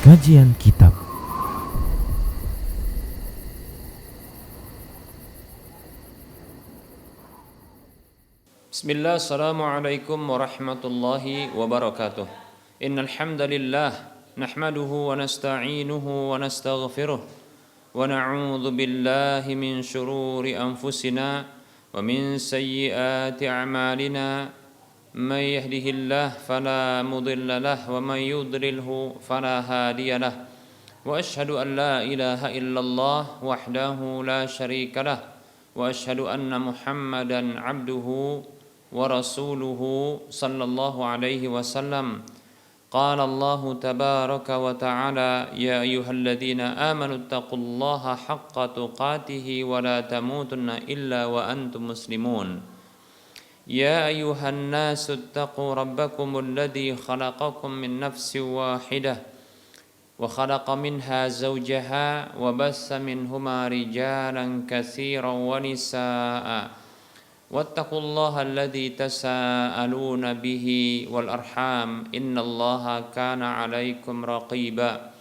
Kajian Kitab. Bismillah, assalamualaikum warahmatullahi wabarakatuh. Innal hamdalillah nahmaduhu wa nasta'inuhu wa nastaghfiruh wa na'udzu billahi min shururi anfusina wa min sayyiati a'malina. May yahdihillah fala mudilla lahu wa may yudlilhu fala hadiya lahu. Wa asyhadu an la ilaha illallah wahdahu la syarika lahu wa asyhadu anna Muhammadan 'abduhu wa rasuluhu sallallahu alaihi wasallam. Qala Allah tabaraka wa ta'ala ya ayyuhalladzina amanu taqullaha haqqa tuqatih wa la tamutunna illa wa antum muslimun. Ya ayyuhan nasu taqu rabbakumul ladzi khalaqakum min nafsin wahidah wa khalaqa minha zawjaha wa bassa minhuma rijalan katsiran wa nisaa'a wattaqullaha alladzi tasaaluna bihi wal arham innallaha kana 'alaikum raqiba.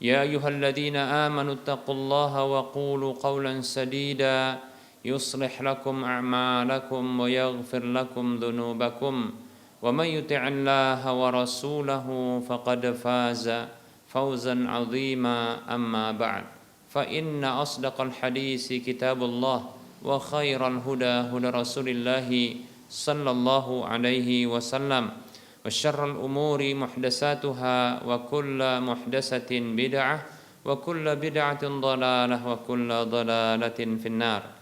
Ya ayyuhalladzina amanu taqullaha wa qulu qawlan sadida yuslih lakum a'malakum wa yaghfir lakum dhunubakum wa may yuti'illaha wa rasulahu faqad faza fawzan 'azima. Amma ba'd, fa inna asdaqal hadisi kitabullah wa khairal huda huda Rasulillah sallallahu alaihi wasallam wa syarrul umuri muhdatsatuha wa kullu muhdatsatin bid'ah wa kullu bid'atin dhalalah wa kullu dhalalatin finnar.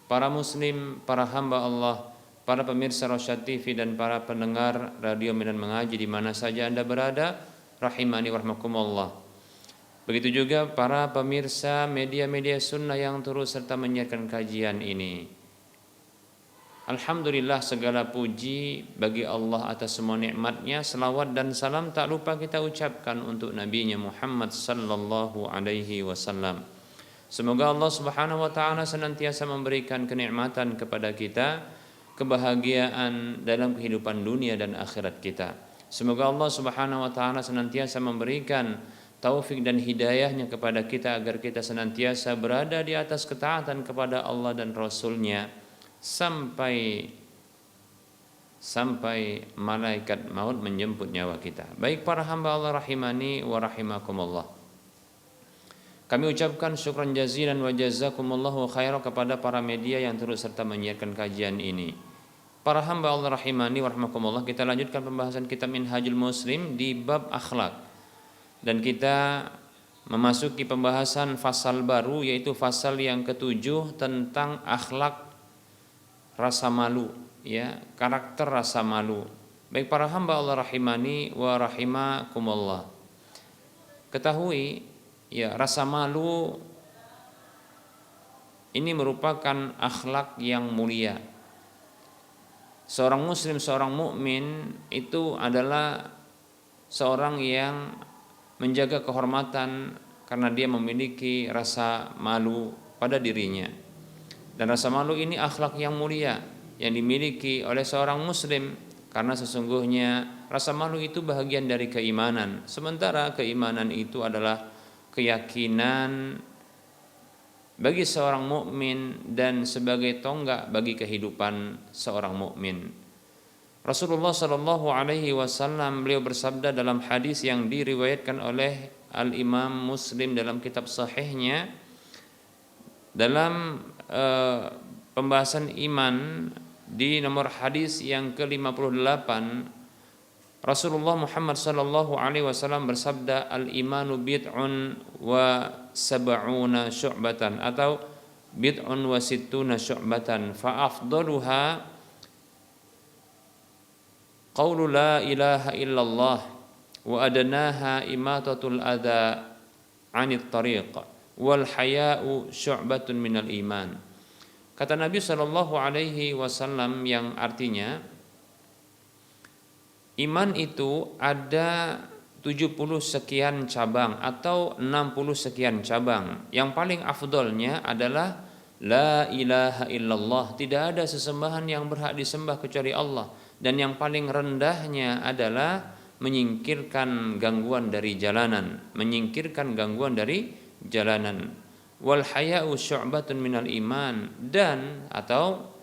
Para muslim, para hamba Allah, para pemirsa Rosyad TV dan para pendengar Radio Medan Mengaji di mana saja Anda berada, rahimani wa rahmakumullah. Begitu juga para pemirsa media-media sunnah yang terus serta menyiarkan kajian ini. Alhamdulillah, segala puji bagi Allah atas semua nikmatnya. Selawat dan salam tak lupa kita ucapkan untuk Nabi-Nya Muhammad sallallahu alaihi wasallam. Semoga Allah Subhanahu wa taala senantiasa memberikan kenikmatan kepada kita, kebahagiaan dalam kehidupan dunia dan akhirat kita. Semoga Allah Subhanahu wa taala senantiasa memberikan taufik dan hidayahnya kepada kita agar kita senantiasa berada di atas ketaatan kepada Allah dan Rasul-Nya sampai malaikat maut menjemput nyawa kita. Baik para hamba Allah rahimani wa rahimakumullah. Kami ucapkan syukran jazilan wa jazakumullahu khairan kepada para media yang terus serta menyiarkan kajian ini. Para hamba Allah rahimani wa rahmakumullah, kita lanjutkan pembahasan kitab Minhajul Muslim di bab akhlak. Dan kita memasuki pembahasan fasal baru, yaitu fasal yang ke-7 tentang akhlak rasa malu, ya, karakter rasa malu. Baik para hamba Allah rahimani wa rahimakumullah. Ketahui, ya, rasa malu ini merupakan akhlak yang mulia. Seorang muslim, seorang mukmin itu adalah seorang yang menjaga kehormatan karena dia memiliki rasa malu pada dirinya. Dan rasa malu ini akhlak yang mulia yang dimiliki oleh seorang muslim, karena sesungguhnya rasa malu itu bahagian dari keimanan. Sementara keimanan itu adalah keyakinan bagi seorang mukmin dan sebagai tonggak bagi kehidupan seorang mukmin. Rasulullah sallallahu alaihi wasallam beliau bersabda dalam hadis yang diriwayatkan oleh Al-Imam Muslim dalam kitab sahihnya dalam pembahasan iman di nomor hadis yang ke-58. Rasulullah Muhammad sallallahu alaihi wasallam bersabda, al-imanu bid'un wa sab'una syu'batan atau bid'un wa sittuna syu'batan fa afdaluha qaulu la ilaha illallah wa adnaha imatatul adza 'anit tariq wal haya'u syu'batun minal iman. Kata Nabi sallallahu alaihi wasallam yang artinya iman itu ada 70 sekian cabang atau 60 sekian cabang. Yang paling afdolnya adalah la ilaha illallah, tidak ada sesembahan yang berhak disembah kecuali Allah. Dan yang paling rendahnya adalah menyingkirkan gangguan dari jalanan, Wal haya'u syu'batun minal iman, dan atau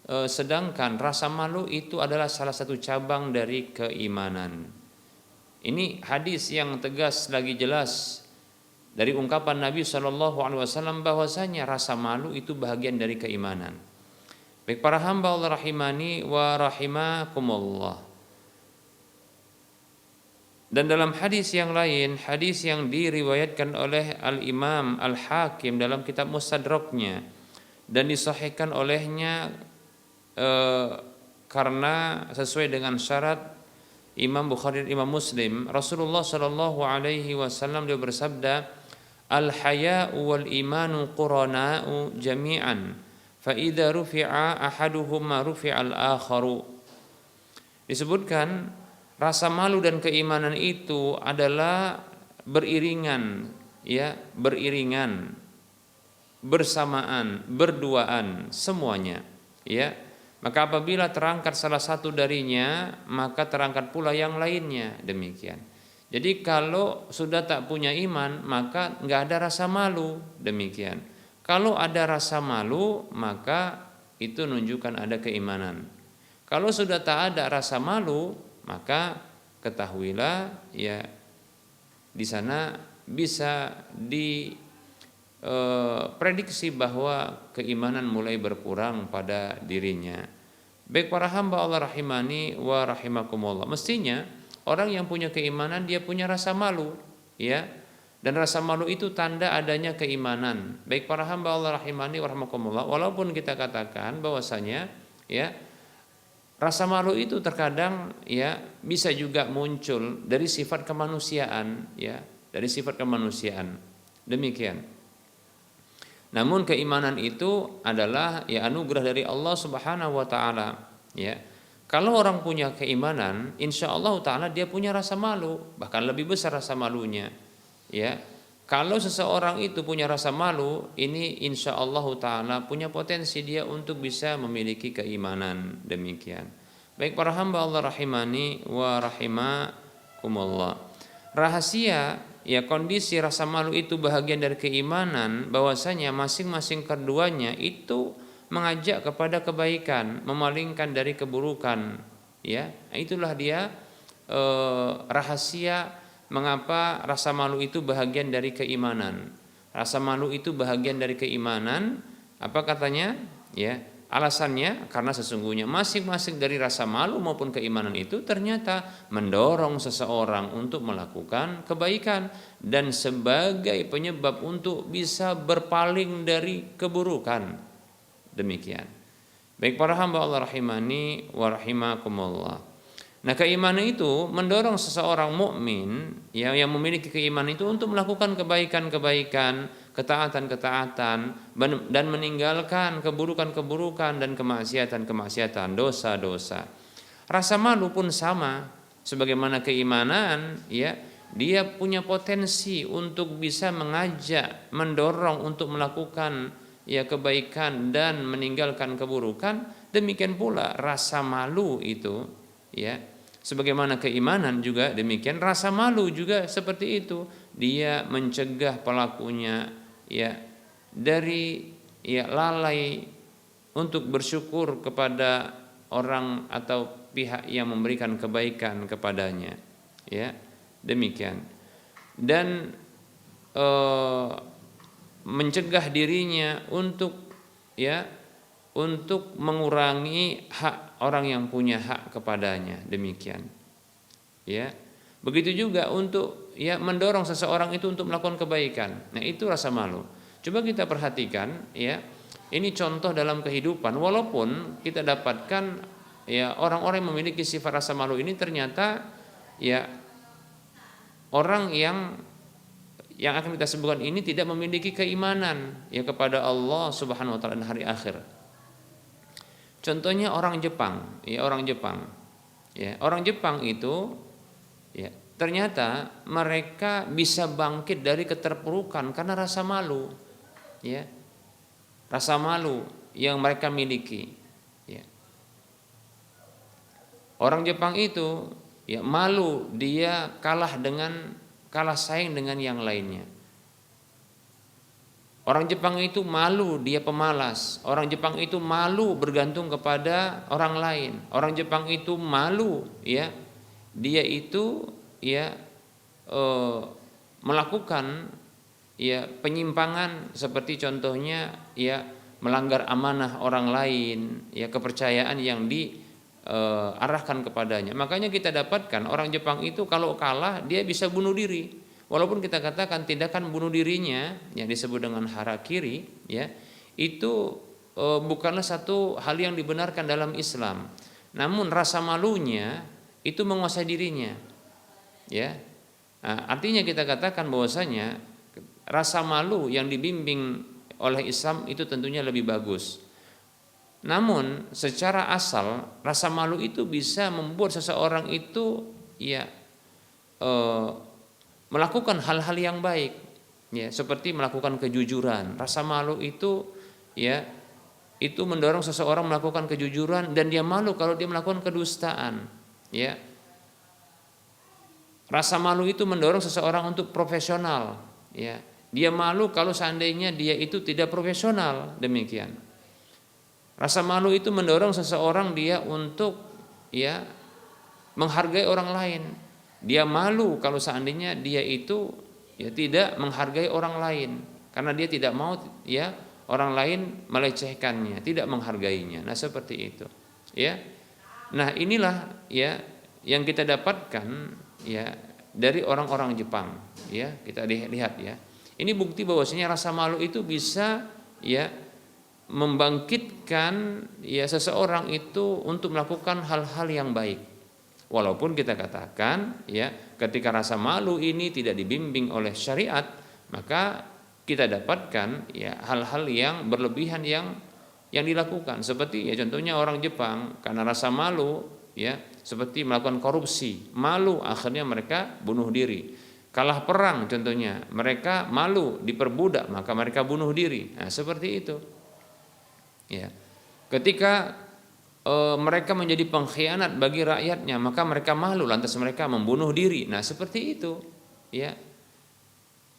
sedangkan rasa malu itu adalah salah satu cabang dari keimanan. Ini hadis yang tegas lagi jelas dari ungkapan Nabi SAW bahwasanya rasa malu itu bagian dari keimanan. Baik para hamba Allah rahimani wa rahimakumullah. Dan dalam hadis yang lain, hadis yang diriwayatkan oleh Al-Imam Al-Hakim dalam kitab Mustadraknya dan disahihkan olehnya karena sesuai dengan syarat Imam Bukhari dan Imam Muslim, Rasulullah sallallahu alaihi wasallam dia bersabda, "Al-haya'u wal imanu qurana'u jami'an, fa idza rufi'a ahaduhuma rufi'al akharu." Disebutkan rasa malu dan keimanan itu adalah beriringan, bersamaan, berduaan semuanya, ya. Maka apabila terangkat salah satu darinya, maka terangkat pula yang lainnya, demikian. Jadi kalau sudah tak punya iman, maka nggak ada rasa malu, demikian. Kalau ada rasa malu, maka itu menunjukkan ada keimanan. Kalau sudah tak ada rasa malu, maka ketahuilah ya di sana bisa prediksi bahwa keimanan mulai berkurang pada dirinya. Baik para hamba Allah rahimani wa rahimakumullah. Mestinya orang yang punya keimanan dia punya rasa malu, ya. Dan rasa malu itu tanda adanya keimanan. Baik para hamba Allah rahimani wa rahimakumullah, walaupun kita katakan bahwasanya ya rasa malu itu terkadang ya bisa juga muncul dari sifat kemanusiaan, ya, dari sifat kemanusiaan. Demikian. Namun keimanan itu adalah ya anugerah dari Allah Subhanahu wa taala, ya. Kalau orang punya keimanan, insyaallah taala dia punya rasa malu, bahkan lebih besar rasa malunya, ya. Kalau seseorang itu punya rasa malu, ini insyaallah taala punya potensi dia untuk bisa memiliki keimanan, demikian. Baik para hamba Allah rahimani wa rahimakumullah. Rahasia ya kondisi rasa malu itu bahagian dari keimanan, bahwasanya masing-masing keduanya itu mengajak kepada kebaikan, memalingkan dari keburukan, ya. Itulah dia rahasia mengapa rasa malu itu bahagian dari keimanan. Rasa malu itu bahagian dari keimanan, apa katanya? Ya, alasannya karena sesungguhnya masing-masing dari rasa malu maupun keimanan itu ternyata mendorong seseorang untuk melakukan kebaikan dan sebagai penyebab untuk bisa berpaling dari keburukan. Demikian. Baik para hamba Allah rahimani wa rahimakumullah. Nah, keimanan itu mendorong seseorang mukmin yang memiliki keimanan itu untuk melakukan kebaikan-kebaikan, ketaatan-ketaatan, dan meninggalkan keburukan-keburukan dan kemaksiatan-kemaksiatan, dosa-dosa. Rasa malu pun sama, sebagaimana keimanan, ya, dia punya potensi untuk bisa mengajak, mendorong untuk melakukan ya kebaikan dan meninggalkan keburukan. Demikian pula rasa malu itu, ya, sebagaimana keimanan juga demikian, rasa malu juga seperti itu. Dia mencegah pelakunya ya dari ya lalai untuk bersyukur kepada orang atau pihak yang memberikan kebaikan kepadanya, ya, demikian. Dan mencegah dirinya untuk ya untuk mengurangi hak orang yang punya hak kepadanya, demikian, ya. Begitu juga untuk ya mendorong seseorang itu untuk melakukan kebaikan. Nah, itu rasa malu. Coba kita perhatikan, ya, ini contoh dalam kehidupan. Walaupun kita dapatkan ya orang-orang yang memiliki sifat rasa malu ini ternyata ya orang yang akan kita sebutkan ini tidak memiliki keimanan ya kepada Allah Subhanahu wa taala dan hari akhir. Contohnya orang Jepang, ya, orang Jepang. Ya, orang Jepang itu ya ternyata mereka bisa bangkit dari keterpurukan karena rasa malu. Ya. Rasa malu yang mereka miliki, ya. Orang Jepang itu ya malu dia kalah saing dengan yang lainnya. Orang Jepang itu malu dia pemalas. Orang Jepang itu malu bergantung kepada orang lain. Orang Jepang itu malu ya dia itu ya melakukan ya penyimpangan seperti contohnya ya melanggar amanah orang lain, ya kepercayaan yang diarahkan kepadanya. Makanya kita dapatkan orang Jepang itu kalau kalah dia bisa bunuh diri. Walaupun kita katakan tindakan bunuh dirinya yang disebut dengan harakiri, ya itu bukanlah satu hal yang dibenarkan dalam Islam. Namun rasa malunya itu menguasai dirinya, ya. Nah, artinya kita katakan bahwasanya rasa malu yang dibimbing oleh Islam itu tentunya lebih bagus. Namun secara asal rasa malu itu bisa membuat seseorang itu ya melakukan hal-hal yang baik, ya seperti melakukan kejujuran. Rasa malu itu ya itu mendorong seseorang melakukan kejujuran dan dia malu kalau dia melakukan kedustaan, ya. Rasa malu itu mendorong seseorang untuk profesional, ya. Dia malu kalau seandainya dia itu tidak profesional, demikian. Rasa malu itu mendorong seseorang dia untuk ya menghargai orang lain. Dia malu kalau seandainya dia itu ya tidak menghargai orang lain karena dia tidak mau ya orang lain melecehkannya, tidak menghargainya. Nah, seperti itu. Ya. Nah, inilah ya yang kita dapatkan ya dari orang-orang Jepang, ya. Kita lihat ya. Ini bukti bahwasanya rasa malu itu bisa ya membangkitkan ya seseorang itu untuk melakukan hal-hal yang baik. Walaupun kita katakan ya ketika rasa malu ini tidak dibimbing oleh syariat, maka kita dapatkan ya hal-hal yang berlebihan yang dilakukan seperti ya contohnya orang Jepang karena rasa malu ya seperti melakukan korupsi, malu akhirnya mereka bunuh diri. Kalah perang contohnya, mereka malu diperbudak maka mereka bunuh diri. Nah, seperti itu. Ya. Ketika mereka menjadi pengkhianat bagi rakyatnya maka mereka malu lantas mereka membunuh diri. Nah, seperti itu ya.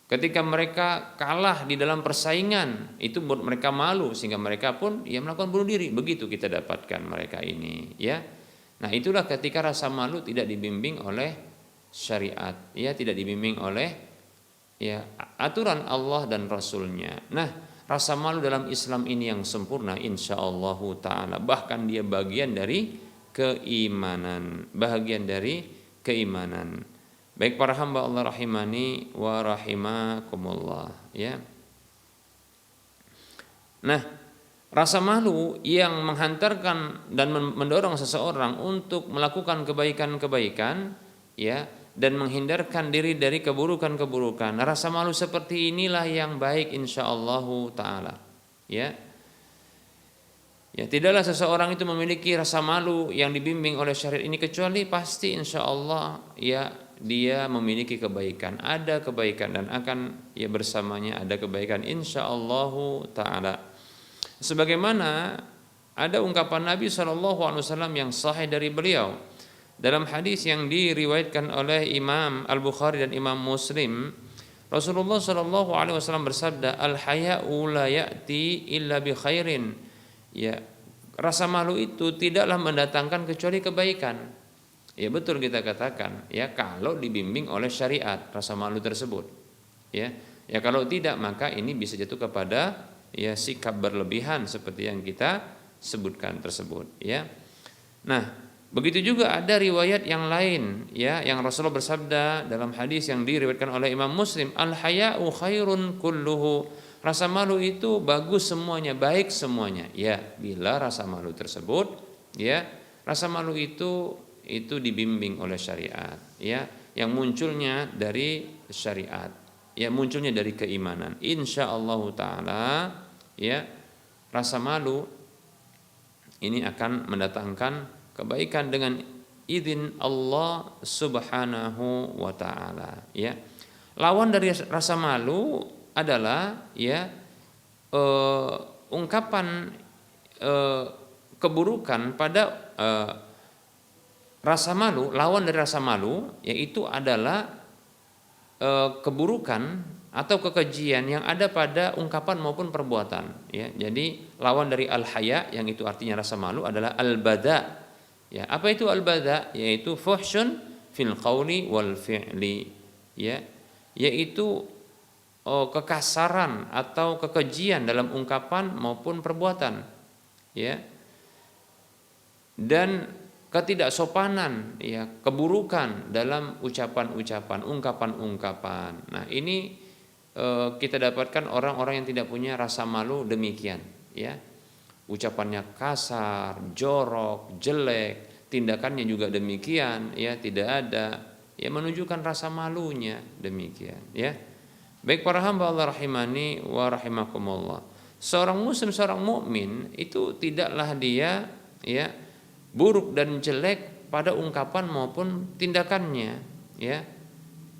Ketika mereka kalah di dalam persaingan itu buat mereka malu sehingga mereka pun ya melakukan bunuh diri. Begitu kita dapatkan mereka ini ya. Nah, itulah ketika rasa malu tidak dibimbing oleh syariat, ya tidak dibimbing oleh ya aturan Allah dan Rasulnya. Nah, rasa malu dalam Islam ini yang sempurna insyaallah ta'ala. Bahkan dia bagian dari keimanan. Baik para hamba Allah rahimani wa rahimakumullah ya. Nah, rasa malu yang menghantarkan dan mendorong seseorang untuk melakukan kebaikan-kebaikan ya dan menghindarkan diri dari keburukan-keburukan. Rasa malu seperti inilah yang baik insyaallah ta'ala. Ya. Ya, tidaklah seseorang itu memiliki rasa malu yang dibimbing oleh syariat ini kecuali pasti insyaallah ya dia memiliki kebaikan. Ada kebaikan dan akan ya bersamanya ada kebaikan insyaallah ta'ala. Sebagaimana ada ungkapan Nabi SAW yang sahih dari beliau. Dalam hadis yang diriwayatkan oleh Imam Al-Bukhari dan Imam Muslim, Rasulullah SAW bersabda, "Al-haya'u la ya'ti illa bi khairin." Ya, rasa malu itu tidaklah mendatangkan kecuali kebaikan. Ya, betul kita katakan, ya kalau dibimbing oleh syariat rasa malu tersebut. Ya, kalau tidak maka ini bisa jatuh kepada ya sikap berlebihan seperti yang kita sebutkan tersebut, ya. Nah, begitu juga ada riwayat yang lain ya yang Rasulullah bersabda dalam hadis yang diriwayatkan oleh Imam Muslim, al-haya'u khairun kulluhu. Rasa malu itu bagus semuanya, baik semuanya. Ya, bila rasa malu tersebut ya, rasa malu itu dibimbing oleh syariat ya, yang munculnya dari syariat, ya munculnya dari keimanan. Insyaallah taala ya rasa malu ini akan mendatangkan kebaikan dengan izin Allah Subhanahu wa taala ya. Lawan dari rasa malu adalah ya ungkapan keburukan pada rasa malu, lawan dari rasa malu yaitu adalah keburukan atau kekejian yang ada pada ungkapan maupun perbuatan, ya. Jadi lawan dari al-haya yang itu artinya rasa malu adalah al-bada. Ya, apa itu al-bada? Yaitu fuhsyun fil qawli wal fi'li, ya. Yaitu kekasaran atau kekejian dalam ungkapan maupun perbuatan, ya. Dan ketidaksopanan, ya, keburukan dalam ucapan-ucapan, ungkapan-ungkapan. Nah, ini kita dapatkan orang-orang yang tidak punya rasa malu demikian, ya. Ucapannya kasar, jorok, jelek, tindakannya juga demikian, ya, tidak ada, ya, menunjukkan rasa malunya demikian, ya. Baik para hamba Allah rahimani wa rahimakumullah. Seorang muslim, seorang mukmin itu tidaklah dia, ya, buruk dan jelek pada ungkapan maupun tindakannya, ya.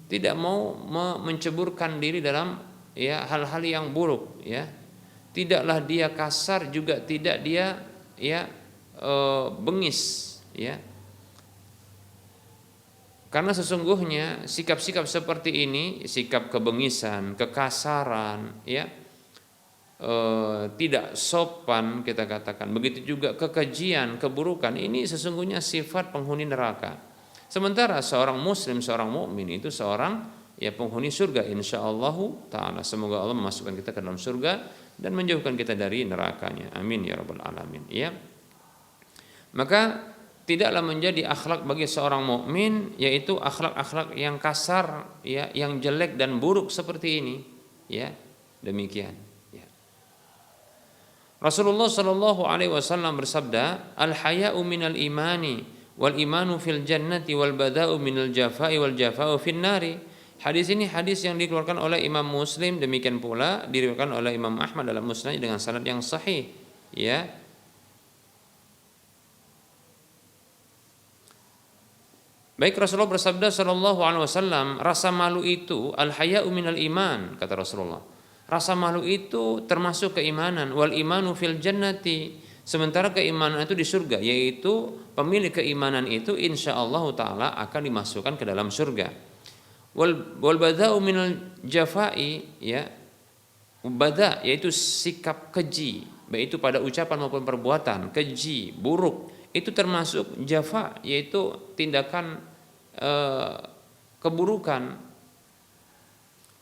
Tidak mau menceburkan diri dalam, ya, hal-hal yang buruk, ya. Tidaklah dia kasar, juga tidak dia, ya, bengis, ya. Karena sesungguhnya sikap-sikap seperti ini, sikap kebengisan, kekasaran, ya, tidak sopan kita katakan, begitu juga kekejian, keburukan, ini sesungguhnya sifat penghuni neraka. Sementara seorang muslim, seorang mukmin itu seorang, ya, penghuni surga insyaallah taala. Semoga Allah memasukkan kita ke dalam surga dan menjauhkan kita dari nerakanya, amin ya rabbal alamin, ya. Maka tidaklah menjadi akhlak bagi seorang mukmin yaitu akhlak-akhlak yang kasar, ya, yang jelek dan buruk seperti ini, ya, demikian. Rasulullah Shallallahu Alaihi Wasallam bersabda, al haya'u minal imani wal imanu fil jannati wal bada'u minal jafai wal jafa'u fin nari. Hadis ini hadis yang dikeluarkan oleh Imam Muslim, demikian pula diriwayatkan oleh Imam Ahmad dalam musnad dengan sanad yang sahih, ya. Baik, Rasulullah bersabda Shallallahu Alaihi Wasallam, rasa malu itu al haya'u minal iman, kata Rasulullah. Rasa malu itu termasuk keimanan, wal imanu fil jannati, sementara keimanan itu di surga, yaitu pemilik keimanan itu insyaallah taala akan dimasukkan ke dalam surga. Wal bada'u minal jafai, ya, bada yaitu sikap keji, baik itu pada ucapan maupun perbuatan, keji, buruk, itu termasuk jafa, yaitu tindakan keburukan,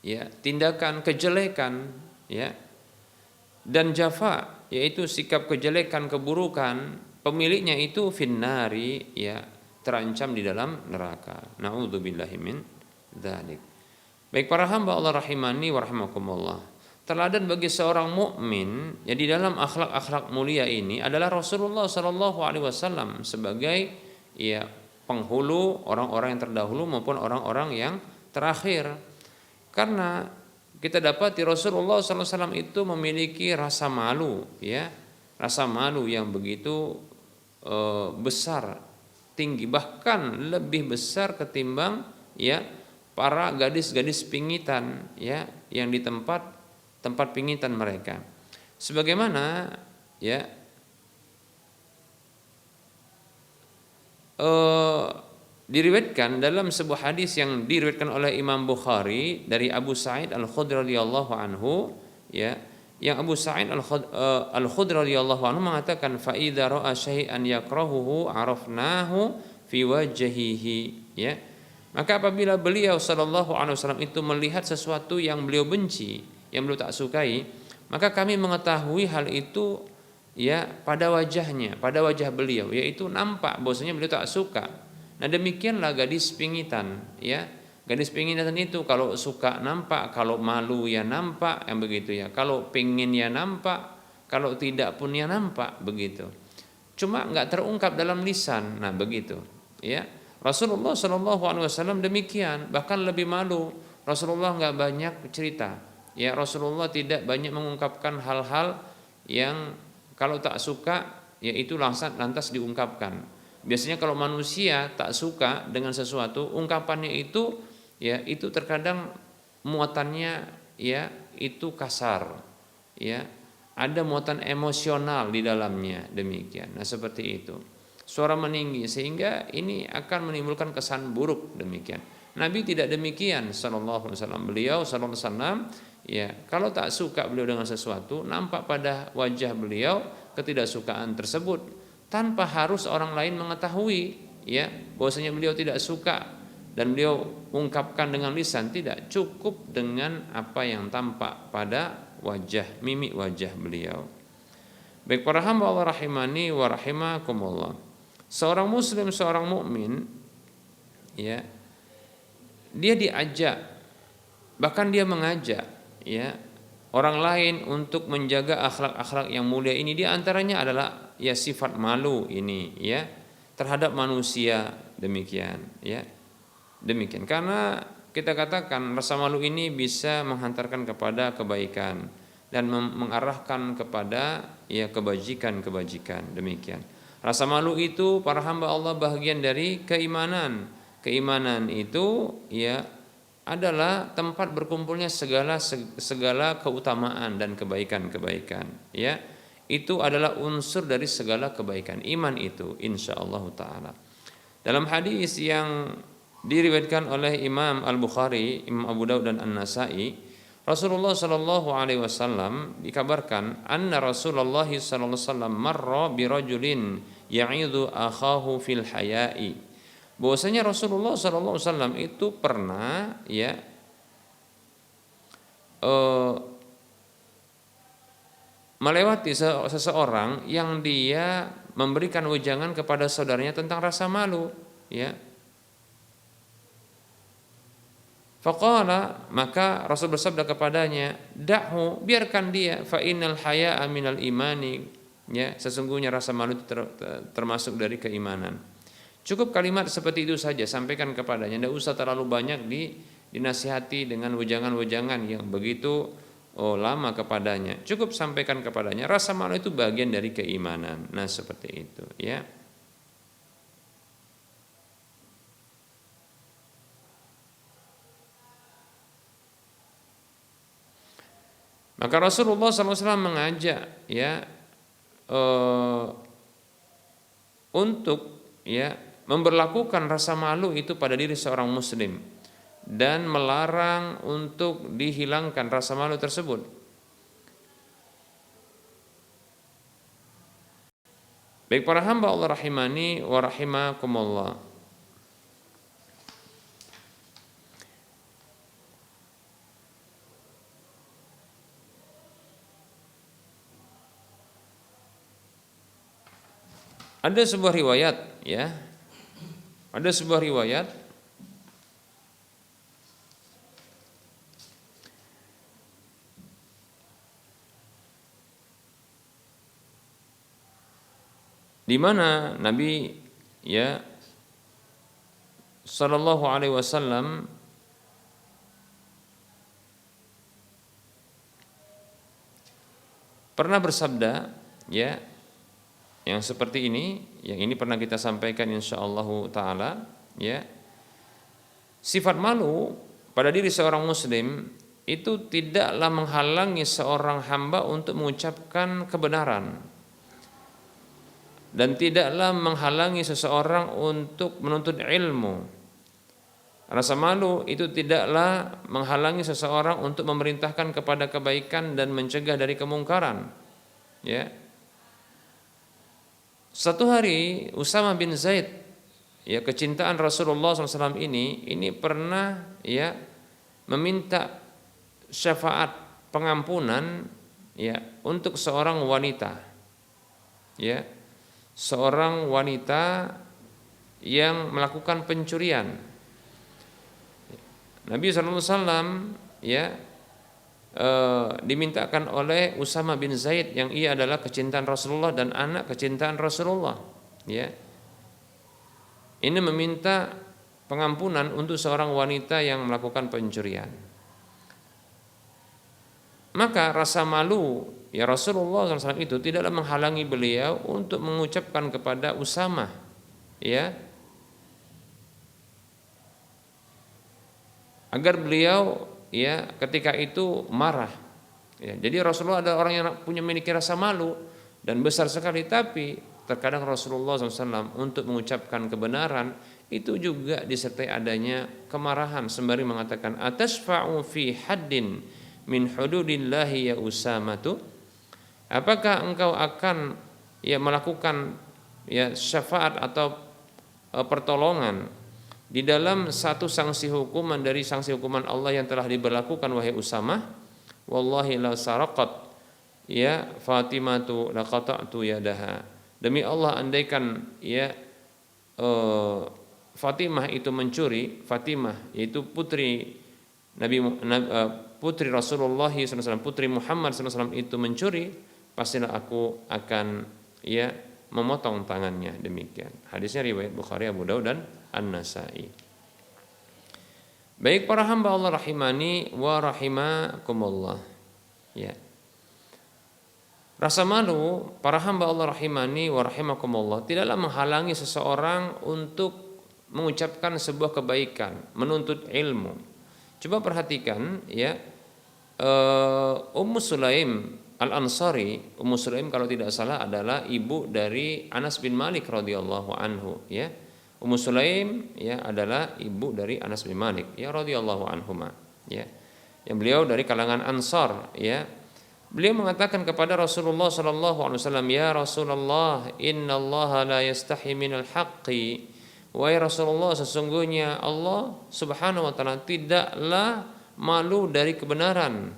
ya, tindakan kejelekan, ya. Dan jafa yaitu sikap kejelekan, keburukan, pemiliknya itu finnari, ya, terancam di dalam neraka. Nauzubillahi min dzalik. Baik para hamba Allah rahimani wa rahimakumullah. Teladan bagi seorang mukmin, ya, di dalam akhlak-akhlak mulia ini adalah Rasulullah Shallallahu Alaihi Wasallam sebagai, ya, penghulu orang-orang yang terdahulu maupun orang-orang yang terakhir. Karena kita dapati Rasulullah SAW itu memiliki rasa malu, ya, rasa malu yang begitu besar, tinggi, bahkan lebih besar ketimbang, ya, para gadis-gadis pingitan, ya, yang di tempat pingitan mereka. Sebagaimana, ya, diriwayatkan dalam sebuah hadis yang diriwayatkan oleh Imam Bukhari dari Abu Sa'id Al-Khudri radhiyallahu anhu, ya, yang Abu Sa'id Al-Khudri radhiyallahu anhu mengatakan, fa idza ra'a syai'an yakrahuhu arafnahu fi wajhihi, ya. Maka apabila beliau sallallahu alaihi wasallam itu melihat sesuatu yang beliau benci, yang beliau tak sukai, maka kami mengetahui hal itu, ya, pada wajahnya, pada wajah beliau, yaitu nampak bahwasanya beliau tak suka. Nah, demikianlah gadis pingitan, ya. Gadis pingitan itu kalau suka nampak, kalau malu ya nampak, yang begitu, ya. Kalau pingin ya nampak, kalau tidak pun ya nampak, begitu. Cuma nggak terungkap dalam lisan. Nah, begitu, ya. Rasulullah Shallallahu Alaihi Wasallam demikian, bahkan lebih malu. Rasulullah nggak banyak cerita, ya. Rasulullah tidak banyak mengungkapkan hal-hal yang kalau tak suka, ya, itu lantas diungkapkan. Biasanya kalau manusia tak suka dengan sesuatu, ungkapannya itu, ya, itu terkadang muatannya, ya, itu kasar, ya, ada muatan emosional di dalamnya, demikian. Nah, seperti itu. suara meninggi, sehingga ini akan menimbulkan kesan buruk demikian. Nabi tidak demikian sallallahu alaihi wasallam. Beliau sallallahu alaihi wasallam ya, kalau tak suka beliau dengan sesuatu, nampak pada wajah beliau ketidaksukaan tersebut tanpa harus orang lain mengetahui ya bahwasanya beliau tidak suka dan beliau ungkapkan dengan lisan, tidak, cukup dengan apa yang tampak pada wajah, mimik wajah beliau. Baik para hamba Allah rahimani wa rahimakumullah. Seorang muslim, seorang mukmin ya, dia diajak, bahkan dia mengajak ya orang lain untuk menjaga akhlak-akhlak yang mulia ini. Di antaranya adalah ya sifat malu ini ya terhadap manusia, demikian ya. Demikian, karena kita katakan rasa malu ini bisa menghantarkan kepada kebaikan dan mengarahkan kepada ya kebajikan, demikian. Rasa malu itu para hamba Allah bagian dari keimanan. Keimanan itu ya adalah tempat berkumpulnya segala keutamaan dan kebaikan ya. Itu adalah unsur dari segala kebaikan iman itu insyaallah taala. Dalam hadis yang diriwayatkan oleh Imam Al-Bukhari, Imam Abu Daud dan An-Nasa'i, Rasulullah sallallahu alaihi wasallam dikabarkan anna Rasulullah sallallahu alaihi wasallam marra bi rajulin ya'idhu akhahu fil haya'i. Bahwasanya Rasulullah sallallahu alaihi wasallam itu pernah ya melewati seseorang yang dia memberikan wejangan kepada saudaranya tentang rasa malu ya. Faqala, maka Rasul bersabda kepadanya, da'hu, biarkan dia, fa innal haya'a minal imani, ya, sesungguhnya rasa malu itu termasuk dari keimanan. Cukup kalimat seperti itu saja, sampaikan kepadanya, tidak usah terlalu banyak dinasihati dengan wejangan-wejangan yang begitu lama kepadanya. Cukup sampaikan kepadanya, rasa malu itu bagian dari keimanan. Nah, seperti itu, ya. Maka Rasulullah SAW mengajak ya untuk ya memberlakukan rasa malu itu pada diri seorang muslim dan melarang untuk dihilangkan rasa malu tersebut. Baik para hamba Allah rahimani wa rahimakumullah. Ada sebuah riwayat ya. Ada sebuah riwayat di mana Nabi ya sallallahu alaihi wasallam pernah bersabda ya yang seperti ini, yang ini pernah kita sampaikan insyaallah taala ya. Sifat malu pada diri seorang muslim itu tidaklah menghalangi seorang hamba untuk mengucapkan kebenaran dan tidaklah menghalangi seseorang untuk menuntut ilmu. Rasa malu itu tidaklah menghalangi seseorang untuk memerintahkan kepada kebaikan dan mencegah dari kemungkaran. Ya. Satu hari Usama bin Zaid, ya kecintaan Rasulullah SAW ini pernah ya meminta syafaat pengampunan ya untuk seorang wanita, ya seorang wanita yang melakukan pencurian. Nabi SAW ya dimintakan oleh Usama bin Zaid yang ia adalah kecintaan Rasulullah dan anak kecintaan Rasulullah ya. Ini meminta pengampunan untuk seorang wanita yang melakukan pencurian. Maka rasa malu ya Rasulullah SAW itu tidaklah menghalangi beliau untuk mengucapkan kepada Usama ya agar beliau ya ketika itu marah ya. Jadi Rasulullah ada orang yang punya memiliki rasa malu dan besar sekali, tapi terkadang Rasulullah SAW untuk mengucapkan kebenaran itu juga disertai adanya kemarahan sembari mengatakan atasfa'u fi haddin min hududillahi ya Usamatu, apakah engkau akan melakukan syafaat atau pertolongan di dalam satu sanksi hukuman dari sanksi hukuman Allah yang telah diberlakukan wahai Usamah? Wallahi la saraqat Fatimatu laqata'tu yadaha. Demi Allah, andaikan Fatimah itu mencuri, Fatimah yaitu putri putri Rasulullah SAW, putri Muhammad SAW itu mencuri, pastilah aku akan memotong tangannya. Demikian. Hadisnya riwayat Bukhari, Abu Daud dan An-Nasai. Baik para hamba Allah rahimani wa rahimakumullah. Rasa malu para hamba Allah rahimani wa rahimakumullah tidaklah menghalangi seseorang untuk mengucapkan sebuah kebaikan, menuntut ilmu. Coba perhatikan Ummu Sulaim Al-Ansari. Ummu Sulaim kalau tidak salah adalah ibu dari Anas bin Malik radhiyallahu anhu, Ummu Sulaim adalah ibu dari Anas bin Malik radhiyallahu anhuma, yang beliau dari kalangan Ansar, Beliau mengatakan kepada Rasulullah sallallahu alaihi wasallam, "Ya Rasulullah, innallaha la yastahi minal haqqi." Wahai Rasulullah, sesungguhnya Allah Subhanahu wa taala tidaklah malu dari kebenaran.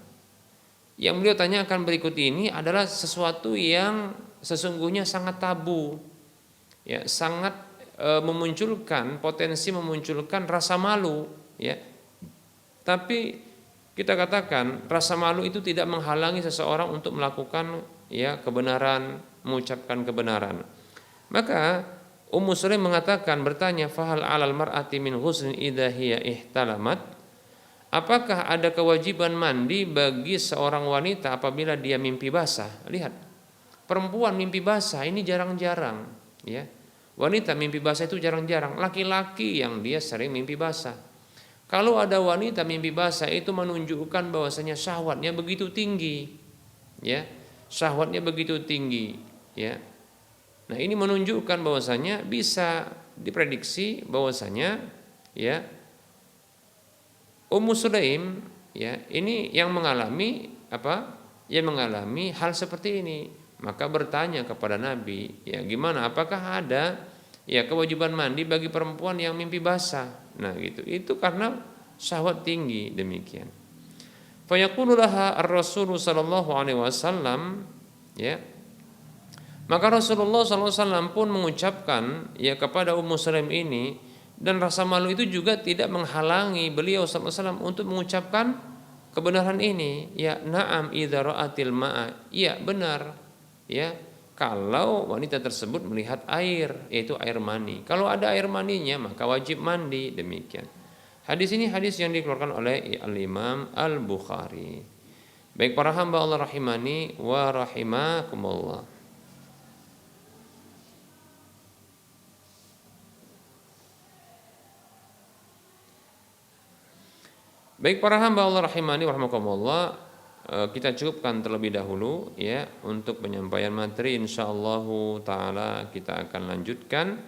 Yang beliau tanyakan berikut ini adalah sesuatu yang sesungguhnya sangat tabu, sangat memunculkan potensi memunculkan rasa malu, Tapi kita katakan rasa malu itu tidak menghalangi seseorang untuk melakukan kebenaran, mengucapkan kebenaran. Maka Ummu Sulaim bertanya, "Fahal 'alal mar'ati min ghusl idza hiya ihtalamat?" Apakah ada kewajiban mandi bagi seorang wanita apabila dia mimpi basah? Lihat, perempuan mimpi basah ini jarang-jarang, Wanita mimpi basah itu jarang-jarang. Laki-laki yang dia sering mimpi basah. Kalau ada wanita mimpi basah itu menunjukkan bahwasanya syahwatnya begitu tinggi, syahwatnya begitu tinggi, Nah, ini menunjukkan bahwasanya bisa diprediksi bahwasanya Ummu Sulaim ini yang mengalami Yang mengalami hal seperti ini. Maka bertanya kepada Nabi, gimana? Apakah ada kewajiban mandi bagi perempuan yang mimpi basah? Nah, gitu. Itu karena syahwat tinggi, demikian. Fa yaqulu laha ar-rasul sallallahu alaihi wasallam, Maka Rasulullah sallallahu alaihi wasallam pun mengucapkan kepada Ummu Sulaim ini, dan rasa malu itu juga tidak menghalangi beliau sallallahu alaihi wasallam untuk mengucapkan kebenaran ini. Na'am idza ra'atil ma'a. Iya, benar. Kalau wanita tersebut melihat air, yaitu air mani. Kalau ada air maninya maka wajib mandi, demikian. Hadis ini hadis yang dikeluarkan oleh Al-Imam Al-Bukhari. Baik para hamba Allah rahimani wa rahimakumullah. Baik para hamba Allah rahimani wa rahimakumullah. Kita cukupkan terlebih dahulu untuk penyampaian materi. Insyaallah taala kita akan lanjutkan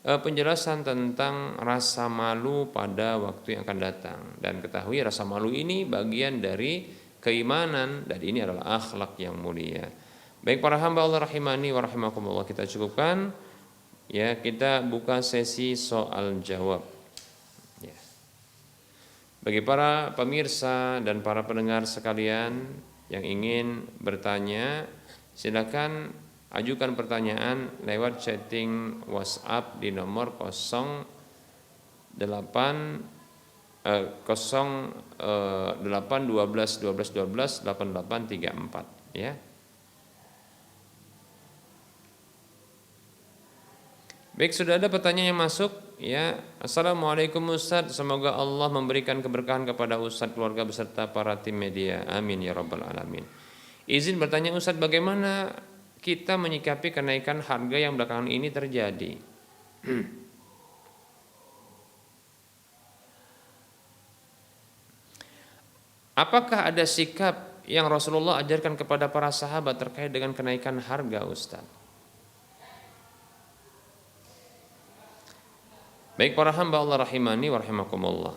penjelasan tentang rasa malu pada waktu yang akan datang. Dan ketahui rasa malu ini bagian dari keimanan dan ini adalah akhlak yang mulia. Baik para hamba Allah rahimani wa rahimakumullah, kita cukupkan kita buka sesi soal jawab. Bagi para pemirsa dan para pendengar sekalian yang ingin bertanya, silakan ajukan pertanyaan lewat chatting WhatsApp di nomor 08 12 12 12 8834 Baik, sudah ada pertanyaan yang masuk Assalamualaikum Ustaz, semoga Allah memberikan keberkahan kepada Ustaz, keluarga beserta para tim media. Amin ya rabbal alamin. Izin bertanya Ustaz, bagaimana kita menyikapi kenaikan harga yang belakangan ini terjadi? Apakah ada sikap yang Rasulullah ajarkan kepada para sahabat terkait dengan kenaikan harga Ustaz? Baik para hamba Allah rahimani wa rahimakumullah.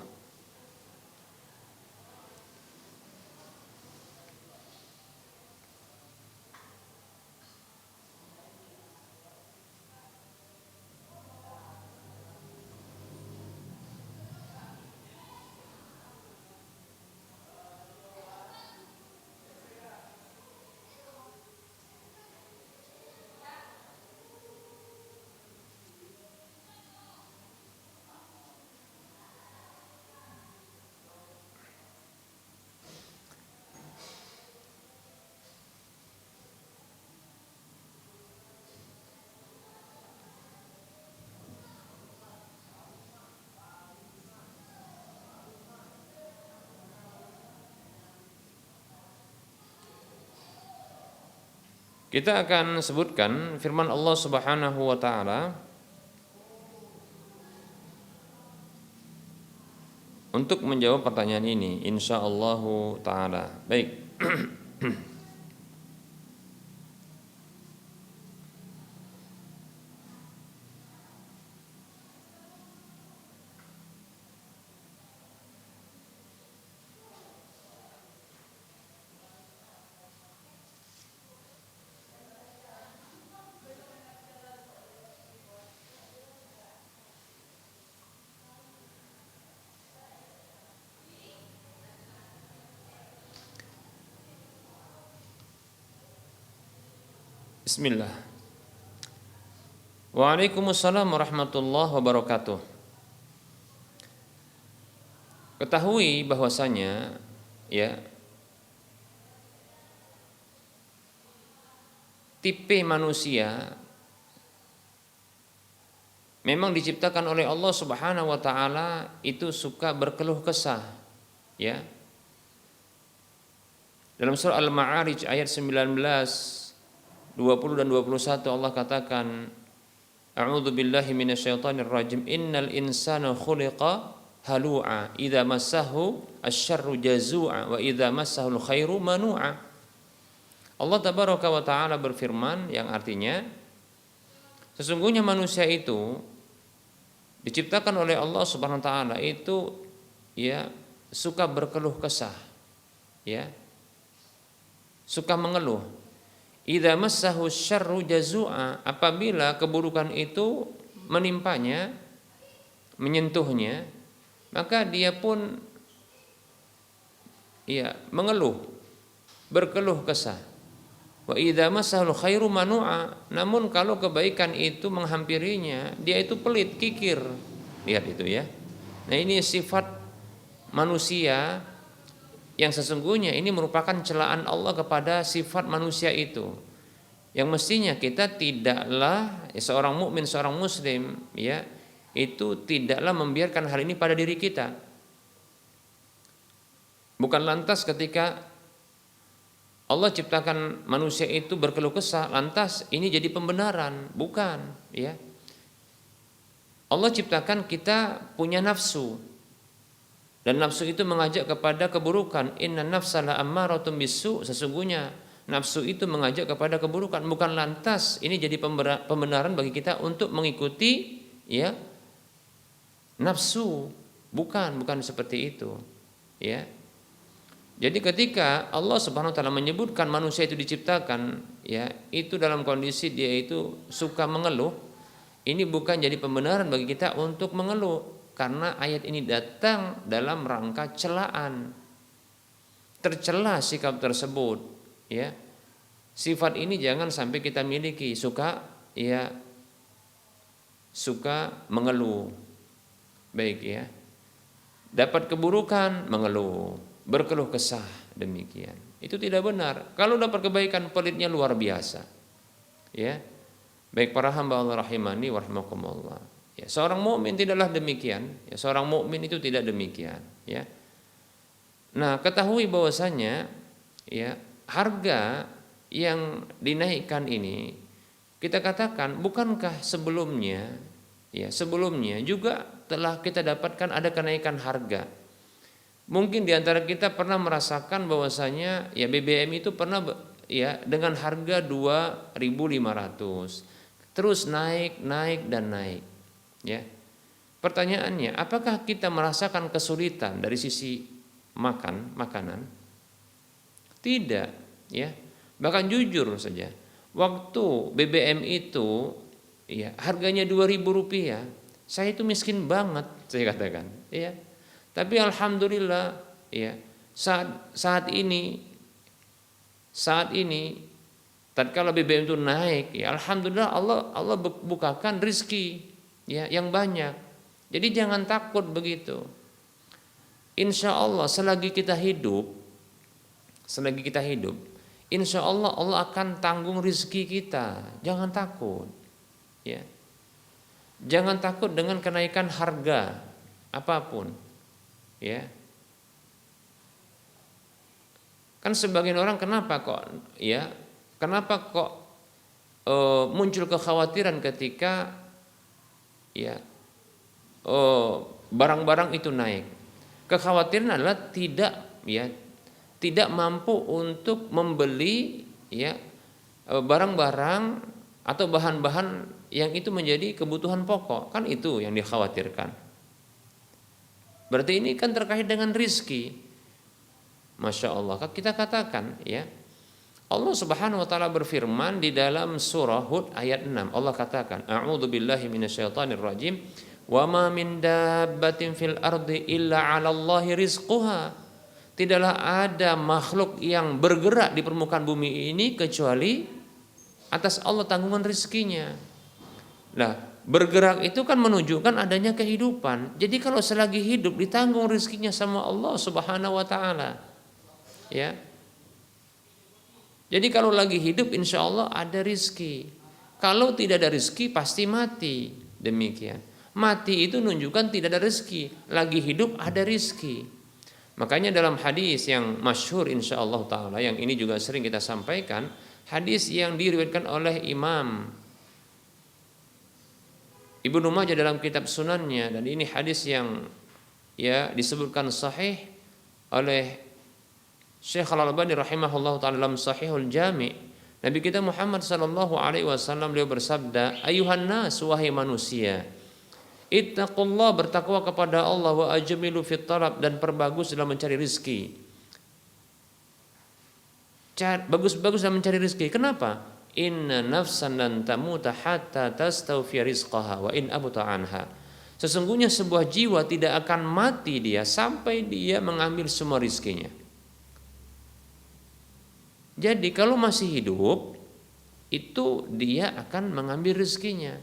Kita akan sebutkan firman Allah Subhanahu wa taala untuk menjawab pertanyaan ini insyaallah taala. Baik. Bismillah. Waalaikumsalam warahmatullahi wabarakatuh. Ketahui bahwasanya ya tipe manusia memang diciptakan oleh Allah Subhanahu wa taala itu suka berkeluh kesah, ya. Dalam surah Al-Ma'arij ayat 19, 20 dan 21 Allah katakan, A'udzu billahi minasyaitonir rajim. Innal insana khuliqa halu'a idza massahu asy-syarru jazu'a wa idza massahul khairu manu'a. Allah tabaraka wa taala berfirman yang artinya sesungguhnya manusia itu diciptakan oleh Allah Subhanahu wa taala itu ya suka berkeluh kesah, ya. Suka mengeluh. Idza massahu syarru jazua, apabila keburukan itu menimpanya, menyentuhnya, maka dia pun ya mengeluh, berkeluh kesah. Wa idza massahu khairu manu'a, namun kalau kebaikan itu menghampirinya, dia itu pelit, kikir. Lihat itu ya. Nah, ini sifat manusia yang sesungguhnya ini merupakan celaan Allah kepada sifat manusia itu, yang mestinya kita tidaklah seorang mukmin, seorang muslim ya itu tidaklah membiarkan hal ini pada diri kita. Bukan lantas ketika Allah ciptakan manusia itu berkeluh kesah lantas ini jadi pembenaran, bukan ya. Allah ciptakan kita punya nafsu. Dan nafsu itu mengajak kepada keburukan. Inna nafsa la ammaratun bisu. Sesungguhnya nafsu itu mengajak kepada keburukan. Bukan lantas ini jadi pembenaran bagi kita untuk mengikuti ya nafsu. Bukan seperti itu. Ya. Jadi ketika Allah Subhanahu wa taala menyebutkan manusia itu diciptakan, ya, itu dalam kondisi dia itu suka mengeluh, ini bukan jadi pembenaran bagi kita untuk mengeluh. Karena ayat ini datang dalam rangka celaan, tercela sikap tersebut, ya. Sifat ini jangan sampai kita miliki, suka mengeluh, baik ya. Dapat keburukan mengeluh, berkeluh kesah, demikian. Itu tidak benar. Kalau dapat kebaikan pelitnya luar biasa, ya. Baik para hamba Allah rahimani wa rahimakumullah. Ya, seorang mukmin tidaklah demikian. Ya, seorang mukmin itu tidak demikian. Ya. Nah, ketahui bahwasanya ya harga yang dinaikkan ini kita katakan bukankah sebelumnya juga telah kita dapatkan ada kenaikan harga. Mungkin di antara kita pernah merasakan bahwasanya ya BBM itu pernah ya dengan harga 2.500 terus naik dan naik. Ya. Pertanyaannya, apakah kita merasakan kesulitan dari sisi makanan? Tidak, ya. Bahkan jujur saja, waktu BBM itu ya harganya Rp2.000, saya itu miskin banget, saya katakan, ya. Tapi alhamdulillah, ya, saat ini tatkala BBM itu naik, ya alhamdulillah Allah bukakan rizki, ya, yang banyak. Jadi jangan takut begitu. Insya Allah selagi kita hidup, insya Allah Allah akan tanggung rizki kita. Jangan takut, ya. Jangan takut dengan kenaikan harga apapun, ya. Kan sebagian orang kenapa kok muncul kekhawatiran ketika ya barang-barang itu naik. Kekhawatiran adalah tidak mampu untuk membeli, ya, barang-barang atau bahan-bahan yang itu menjadi kebutuhan pokok. Kan itu yang dikhawatirkan. Berarti ini kan terkait dengan rizki. Masya Allah, kita katakan, ya, Allah Subhanahu wa taala berfirman di dalam surah Hud ayat 6. Allah katakan, A'udzubillahi minasyaitonir rajim. Wa ma min dabbatin fil ardi illa 'alallahi rizquha. Tidaklah ada makhluk yang bergerak di permukaan bumi ini kecuali atas Allah tanggungan rizkinya. Nah, bergerak itu kan menunjukkan adanya kehidupan. Jadi kalau selagi hidup ditanggung rizkinya sama Allah Subhanahu wa taala. Ya. Jadi kalau lagi hidup insya Allah ada rizki. Kalau tidak ada rizki pasti mati. Demikian. Mati itu menunjukkan tidak ada rizki. Lagi hidup ada rizki. Makanya dalam hadis yang masyhur insya Allah ta'ala, yang ini juga sering kita sampaikan, hadis yang diriwayatkan oleh Imam Ibnu Majah dalam kitab sunannya, dan ini hadis yang ya disebutkan sahih oleh Syekh Al-Albani rahimahullah ta'ala dalam Sahihul Jami'. Nabi kita Muhammad sallallahu alaihi wasallam beliau bersabda, ayuhan nas, wahai manusia, ittaqullah, bertakwa kepada Allah, wa ajmilu fit talab, dan perbagus dalam mencari rizki. Bagus-bagus dalam mencari rizki. Kenapa? Inna nafsan lan tamuta hatta tastawfi rizqaha wa in abuta anha. Sesungguhnya sebuah jiwa tidak akan mati dia sampai dia mengambil semua rizkinya. Jadi kalau masih hidup itu dia akan mengambil rizkinya.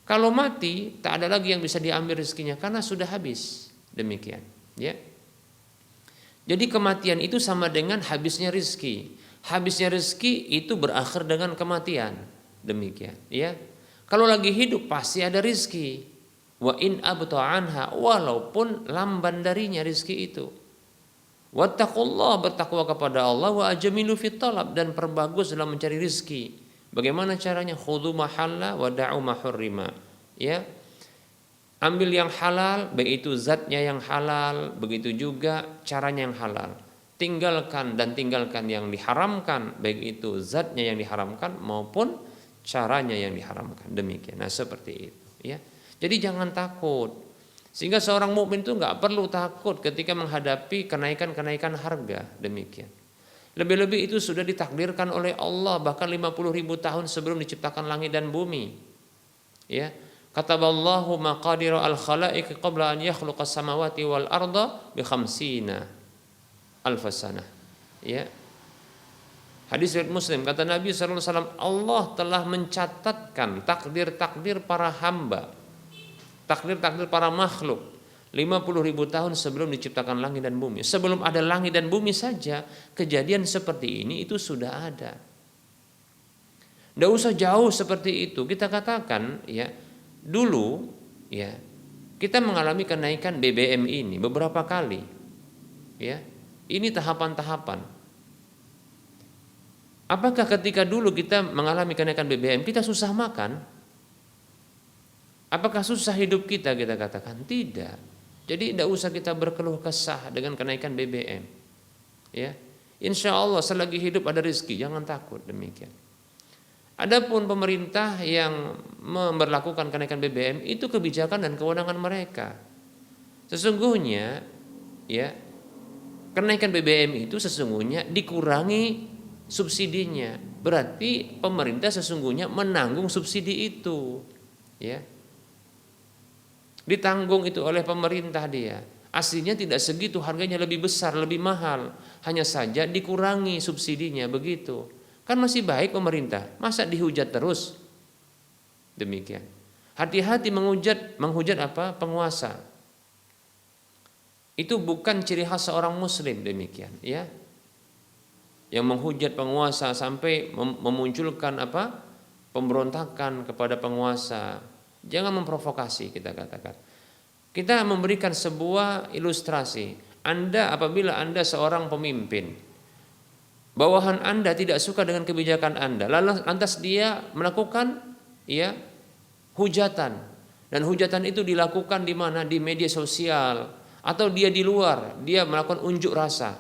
Kalau mati tak ada lagi yang bisa diambil rizkinya karena sudah habis. Demikian, ya. Jadi kematian itu sama dengan habisnya rizki. Habisnya rizki itu berakhir dengan kematian. Demikian, ya. Kalau lagi hidup pasti ada rizki. Wa in abta anha, walaupun lamban darinya rizki itu. Wattaqullah, bertakwa kepada Allah, wa ajmilu fit talab, dan perbagus dalam mencari rizki. Bagaimana caranya? Khudhu mahalla wa da'u ma hurrima. Ya. Ambil yang halal, baik itu zatnya yang halal, begitu juga caranya yang halal. Tinggalkan yang diharamkan, baik itu zatnya yang diharamkan maupun caranya yang diharamkan. Demikian. Nah, seperti itu, ya. Jadi jangan takut. Sehingga seorang mukmin itu nggak perlu takut ketika menghadapi kenaikan harga. Demikian. Lebih-lebih itu sudah ditakdirkan oleh Allah bahkan 50.000 tahun sebelum diciptakan langit dan bumi. Ya, kataballahu maqadir al-khalaiq qabla an yakhluqa as-samawati wal arda bi 50 alf sanah. Ya. Hadis riwayat Muslim, kata Nabi sallallahu alaihi wasallam, Allah telah mencatatkan takdir-takdir para hamba, takdir-takdir para makhluk 50.000 tahun sebelum diciptakan langit dan bumi. Sebelum ada langit dan bumi saja kejadian seperti ini itu sudah ada. Tidak usah jauh seperti itu. Kita katakan, ya, dulu, ya, kita mengalami kenaikan BBM ini beberapa kali. Ya, ini tahapan-tahapan. Apakah ketika dulu kita mengalami kenaikan BBM kita susah makan? Apakah susah hidup kita katakan? Tidak. Jadi tidak usah kita berkeluh kesah dengan kenaikan BBM. Ya, insya Allah selagi hidup ada rezeki, jangan takut. Demikian. Adapun pemerintah yang memberlakukan kenaikan BBM itu kebijakan dan kewenangan mereka. Sesungguhnya ya, kenaikan BBM itu sesungguhnya dikurangi subsidinya. Berarti pemerintah sesungguhnya menanggung subsidi itu. Ya. Ditanggung itu oleh pemerintah dia. Aslinya tidak segitu, harganya lebih besar, lebih mahal. Hanya saja dikurangi subsidinya begitu. Kan masih baik pemerintah, masa dihujat terus? Demikian. Hati-hati menghujat apa? Penguasa. Itu bukan ciri khas seorang muslim, demikian, ya. Yang menghujat penguasa sampai memunculkan apa? Pemberontakan kepada penguasa. Jangan memprovokasi, kita katakan. Kita memberikan sebuah ilustrasi. Apabila Anda seorang pemimpin, bawahan Anda tidak suka dengan kebijakan Anda, lantas dia melakukan ya hujatan, dan hujatan itu dilakukan di mana? Di media sosial, atau dia di luar, dia melakukan unjuk rasa.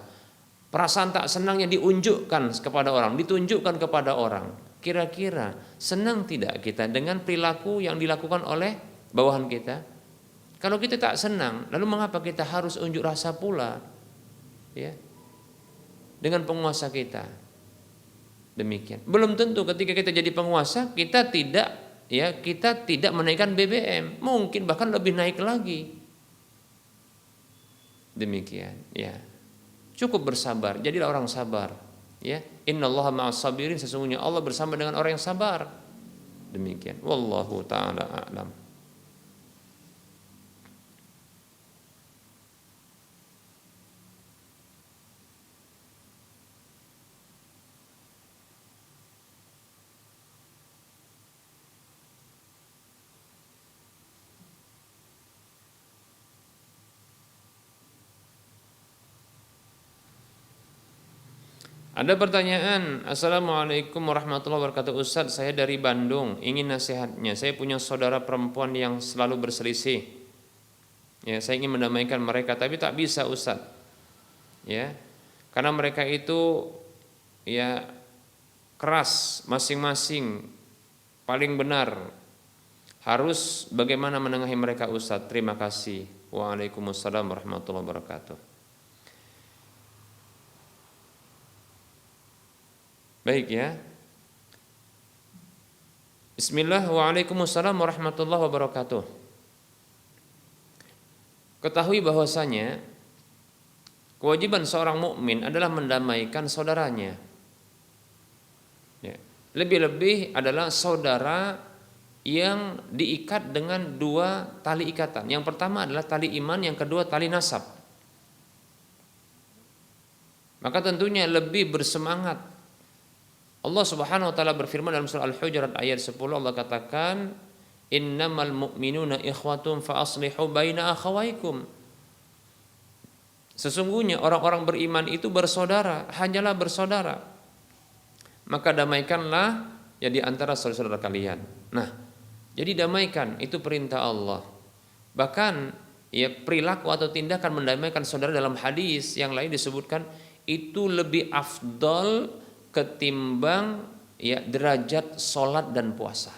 Perasaan tak senangnya diunjukkan kepada orang, ditunjukkan kepada orang. Kira-kira senang tidak kita dengan perilaku yang dilakukan oleh bawahan kita? Kalau kita tak senang, lalu mengapa kita harus unjuk rasa pula? Ya. Dengan penguasa kita. Demikian. Belum tentu ketika kita jadi penguasa kita tidak menaikkan BBM, mungkin bahkan lebih naik lagi. Demikian, ya. Cukup bersabar, jadilah orang sabar. Ya, innallaha ma'as sabirin, sesungguhnya Allah bersama dengan orang yang sabar. Demikian. Wallahu taala a'lam. Ada pertanyaan, Assalamualaikum warahmatullahi wabarakatuh. Ustadz, saya dari Bandung, ingin nasihatnya. Saya punya saudara perempuan yang selalu berselisih. Ya, saya ingin mendamaikan mereka, tapi tak bisa Ustadz. Ya, karena mereka itu ya keras, masing-masing paling benar. Harus bagaimana menengahi mereka Ustadz? Terima kasih. Waalaikumsalam warahmatullahi wabarakatuh. Baik ya. Bismillah, waalaikumsalam warahmatullahi wabarakatuh. Ketahui bahwasanya kewajiban seorang mukmin adalah mendamaikan saudaranya. Ya. Lebih-lebih adalah saudara yang diikat dengan dua tali ikatan. Yang pertama adalah tali iman, yang kedua tali nasab. Maka tentunya lebih bersemangat. Allah Subhanahu wa taala berfirman dalam surah Al-Hujurat ayat 10, Allah katakan, "Innamal mu'minuna ikhwatun fa aslihu baina akhawaykum." Sesungguhnya orang-orang beriman itu bersaudara, hanyalah bersaudara. Maka damaikanlah ya di antara saudara-saudara kalian. Nah, jadi damaikan itu perintah Allah. Bahkan ya perilaku atau tindakan mendamaikan saudara dalam hadis yang lain disebutkan itu lebih afdal ketimbang ya derajat sholat dan puasa.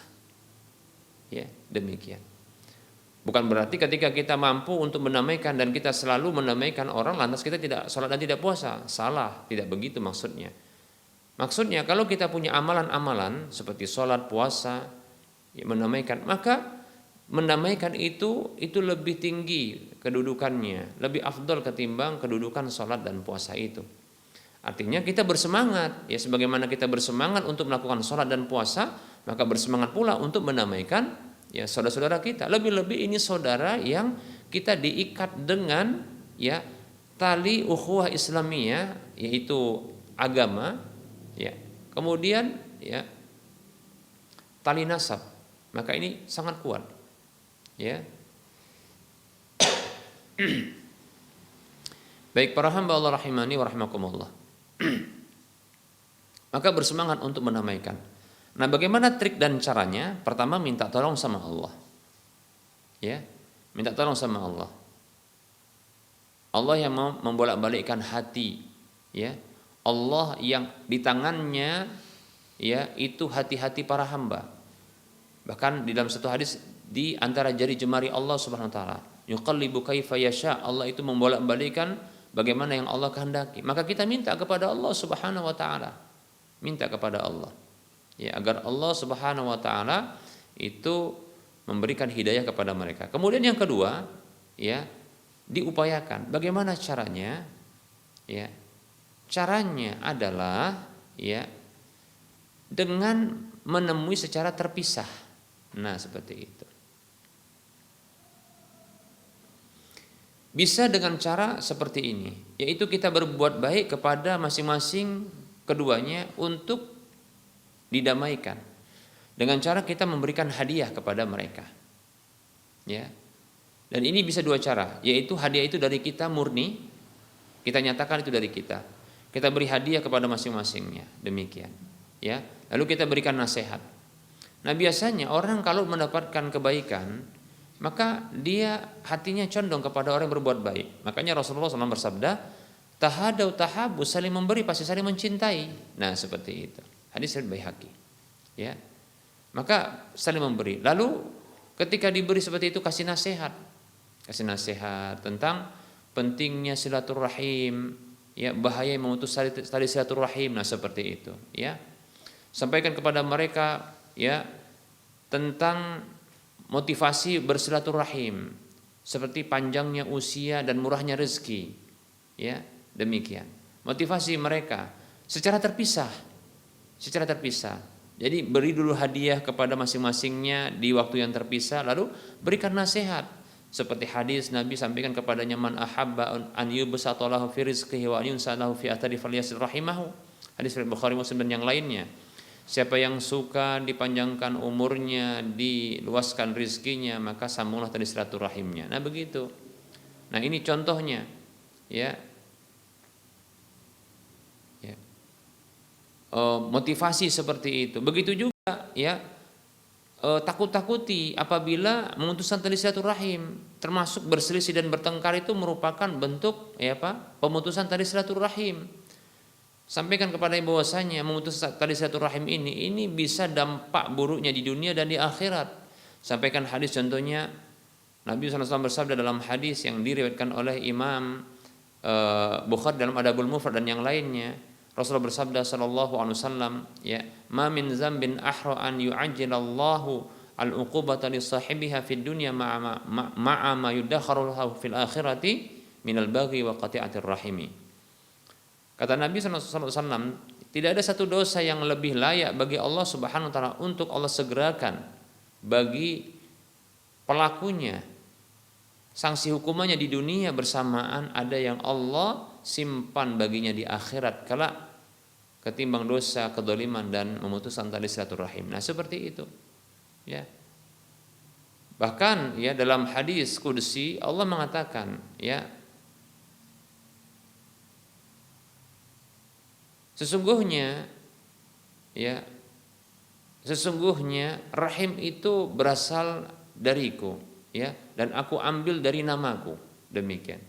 Ya, demikian. Bukan berarti ketika kita mampu untuk mendamaikan dan kita selalu mendamaikan orang lantas kita tidak sholat dan tidak puasa. Salah, tidak begitu maksudnya. Maksudnya kalau kita punya amalan-amalan seperti sholat, puasa, ya mendamaikan, maka mendamaikan itu lebih tinggi kedudukannya, lebih afdal ketimbang kedudukan sholat dan puasa itu. Artinya kita bersemangat, ya sebagaimana kita bersemangat untuk melakukan sholat dan puasa, maka bersemangat pula untuk mendamaikan ya saudara-saudara kita. Lebih-lebih ini saudara yang kita diikat dengan ya tali ukhuwah Islamiyah, yaitu agama, ya. Kemudian ya tali nasab. Maka ini sangat kuat. Ya. Baik para hamba Allah rahimani wa rahimakumullah. Maka bersemangat untuk mendamaikan. Nah, bagaimana trik dan caranya? Pertama, minta tolong sama Allah. Ya, minta tolong sama Allah. Allah yang mau membolak-balikkan hati, ya. Allah yang di tangannya ya itu hati-hati para hamba. Bahkan di dalam satu hadis, di antara jari jemari Allah Subhanahu wa taala, yuqallibu kaifa yasha, Allah itu membolak-balikkan bagaimana yang Allah kehendaki. Maka kita minta kepada Allah Subhanahu wa taala. Minta kepada Allah. Ya, agar Allah Subhanahu wa taala itu memberikan hidayah kepada mereka. Kemudian yang kedua, ya, diupayakan. Bagaimana caranya? Ya. Caranya adalah ya dengan menemui secara terpisah. Nah, seperti itu. Bisa dengan cara seperti ini, yaitu kita berbuat baik kepada masing-masing keduanya untuk didamaikan. Dengan cara kita memberikan hadiah kepada mereka. Ya. Dan ini bisa dua cara, yaitu hadiah itu dari kita murni, kita nyatakan itu dari kita. Kita beri hadiah kepada masing-masingnya, demikian. Ya. Lalu kita berikan nasihat. Nah, biasanya orang kalau mendapatkan kebaikan, maka dia hatinya condong kepada orang yang berbuat baik. Makanya Rasulullah SAW bersabda, tahadau tahabu, saling memberi pasti saling mencintai. Nah, seperti itu. Hadis riwayat Baihaqi. Ya. Maka saling memberi. Lalu ketika diberi seperti itu kasih nasihat. Kasih nasihat tentang pentingnya silaturahim, ya, bahaya memutus tali silaturahim. Nah, seperti itu, ya. Sampaikan kepada mereka, ya, tentang motivasi bersilaturahim, seperti panjangnya usia dan murahnya rezeki, ya, demikian. Motivasi mereka secara terpisah, Jadi beri dulu hadiah kepada masing-masingnya di waktu yang terpisah, lalu berikan nasihat. Seperti hadis Nabi sampaikan kepadanya, man ahabba an yubsata lahu fi rizqihi wa yunsa lahu fi athari falyasil rahimahu. Hadis riwayat Bukhari, Muslim dan yang lainnya. Siapa yang suka dipanjangkan umurnya, diluaskan rizkinya, maka sambunglah tali silaturahimnya. Nah, begitu. Nah, ini contohnya, ya. Ya. Motivasi seperti itu. Begitu juga, ya. Takut-takuti apabila memutuskan tali silaturahim, termasuk berselisih dan bertengkar itu merupakan bentuk, ya, pemutusan tali silaturahim. Sampaikan kepada bahwasanya memutus tali silaturahim ini bisa dampak buruknya di dunia dan di akhirat. Sampaikan hadis, contohnya Nabi SAW bersabda dalam hadis yang diriwayatkan oleh Imam Bukhari dalam Adabul Mufrad dan yang lainnya. Rasulullah bersabda sallallahu alaihi wasallam, ya, ma min dzambin ahra an yu'ajjilallahu al-uqubata li sahibiha fid dunya ma'a ma yudakharu lahu fil akhirati minal baghi wa qati'atir rahimi. Kata Nabi sallallahu alaihi wasallam, tidak ada satu dosa yang lebih layak bagi Allah Subhanahu wa taala untuk Allah segerakan bagi pelakunya sanksi hukumannya di dunia, bersamaan ada yang Allah simpan baginya di akhirat kala ketimbang dosa, kedzaliman dan memutuskan tali silaturahim. Nah, seperti itu. Ya. Bahkan, ya, dalam hadis qudsi Allah mengatakan, ya, sesungguhnya rahim itu berasal dariku, ya, dan aku ambil dari namaku. Demikian.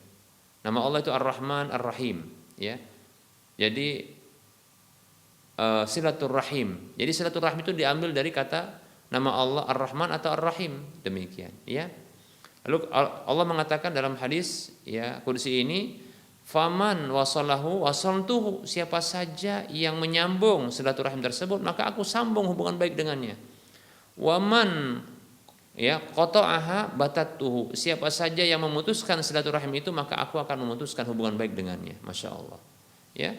Nama Allah itu Ar-Rahman Ar-Rahim, ya. Jadi silaturahim. Jadi silaturahim itu diambil dari kata nama Allah Ar-Rahman atau Ar-Rahim. Demikian, ya. Lalu Allah mengatakan dalam hadis, ya, qudsi ini, faman wasalahu wasaltuhu, siapa saja yang menyambung silaturahim tersebut maka aku sambung hubungan baik dengannya. Waman, ya, qata'aha batattuhu, siapa saja yang memutuskan silaturahim itu maka aku akan memutuskan hubungan baik dengannya. Masya Allah, ya.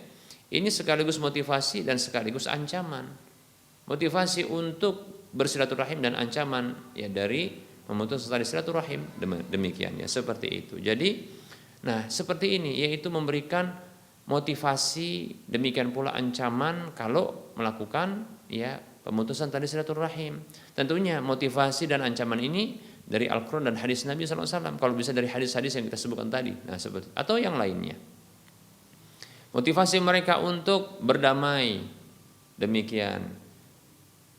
Ini sekaligus motivasi dan sekaligus ancaman. Motivasi untuk bersilaturahim dan ancaman, ya, dari memutus tali silaturahim. Demikian, ya, seperti itu. Jadi, nah, seperti ini, yaitu memberikan motivasi, demikian pula ancaman kalau melakukan, ya, pemutusan tali silaturahim. Tentunya motivasi dan ancaman ini dari Al-Quran dan hadis Nabi SAW. Kalau bisa dari hadis-hadis yang kita sebutkan tadi, nah, seperti atau yang lainnya. Motivasi mereka untuk berdamai, demikian,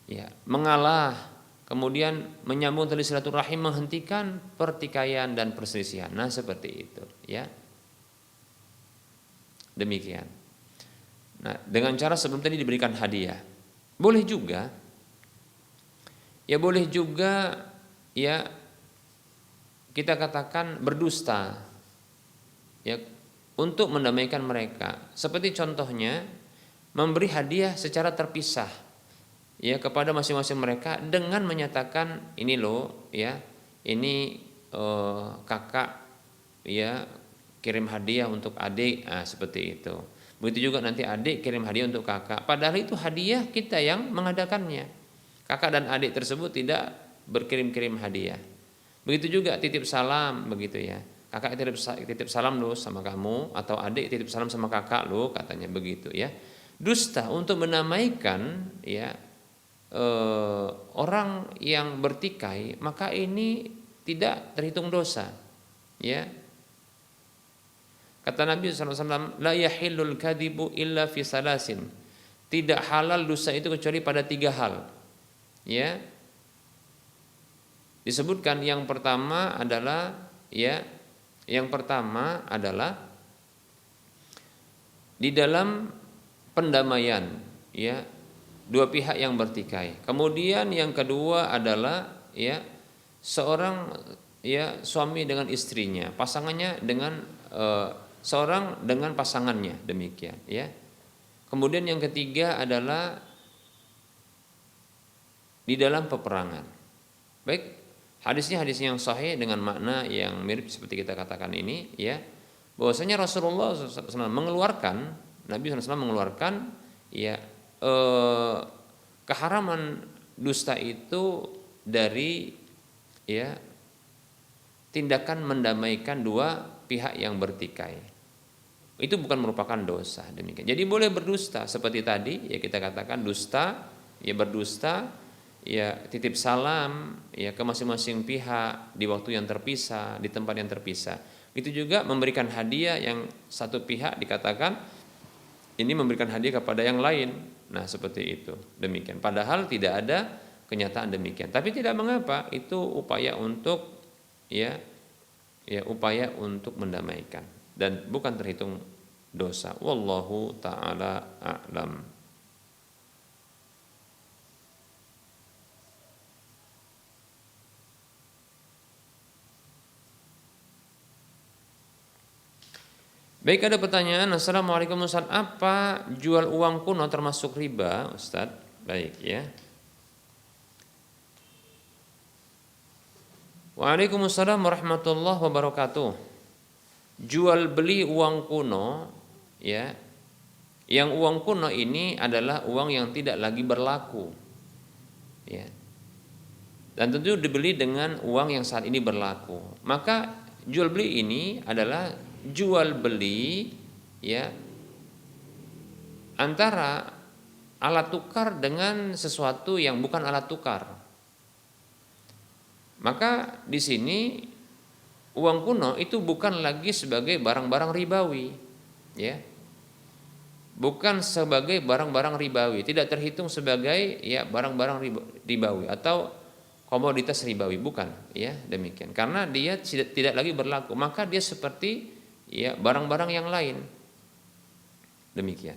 ya, mengalah, kemudian menyambung tali silaturahim, menghentikan pertikaian dan perselisihan. Nah, seperti itu, ya. Demikian. Nah, dengan cara sebelum tadi diberikan hadiah. Boleh juga, ya boleh juga ya kita katakan berdusta ya untuk mendamaikan mereka. Seperti contohnya memberi hadiah secara terpisah ya kepada masing-masing mereka dengan menyatakan ini loh ya, ini kakak ya kirim hadiah untuk adik, seperti itu. Begitu juga nanti adik kirim hadiah untuk kakak. Padahal itu hadiah kita yang mengadakannya. Kakak dan adik tersebut tidak berkirim-kirim hadiah. Begitu juga titip salam begitu ya. Kakak titip salam loh sama kamu, atau adik titip salam sama kakak loh, katanya begitu ya. Dusta untuk menamaikan ya orang yang bertikai, maka ini tidak terhitung dosa ya. Kata Nabi SAW, la yahillul kadibu illa fi salasin. Tidak halal dosa itu kecuali pada 3 hal. Ya. Disebutkan yang pertama adalah di dalam pendamaian ya, dua pihak yang bertikai. Kemudian yang kedua adalah ya seorang ya suami dengan istrinya, pasangannya dengan seorang dengan pasangannya, demikian ya. Kemudian yang ketiga adalah di dalam peperangan. Baik, hadisnya hadis yang sahih dengan makna yang mirip seperti kita katakan ini ya. Bahwasanya Rasulullah SAW mengeluarkan, Nabi SAW mengeluarkan ya keharaman dusta itu dari ya tindakan mendamaikan dua pihak yang bertikai. Itu bukan merupakan dosa, demikian. Jadi boleh berdusta seperti tadi ya, kita katakan dusta ya, berdusta ya, titip salam ya ke masing-masing pihak di waktu yang terpisah, di tempat yang terpisah. Itu juga memberikan hadiah yang satu pihak dikatakan ini memberikan hadiah kepada yang lain. Nah, seperti itu. Demikian. Padahal tidak ada kenyataan demikian. Tapi tidak mengapa, itu upaya untuk upaya untuk mendamaikan dan bukan terhitung dosa. Wallahu taala a'lam. Baik, ada pertanyaan. Assalamualaikum Ustaz, apa jual uang kuno termasuk riba Ustaz? Baik ya. Waalaikumsalam warahmatullahi wabarakatuh. Jual beli uang kuno ya. Yang uang kuno ini adalah uang yang tidak lagi berlaku. Ya. Dan tentu dibeli dengan uang yang saat ini berlaku. Maka jual beli ini adalah jual beli ya antara alat tukar dengan sesuatu yang bukan alat tukar. Maka di sini uang kuno itu bukan lagi sebagai barang-barang ribawi ya. Bukan sebagai barang-barang ribawi, tidak terhitung sebagai ya barang-barang ribawi atau komoditas ribawi, bukan ya, demikian. Karena dia tidak lagi berlaku, maka dia seperti ya barang-barang yang lain, demikian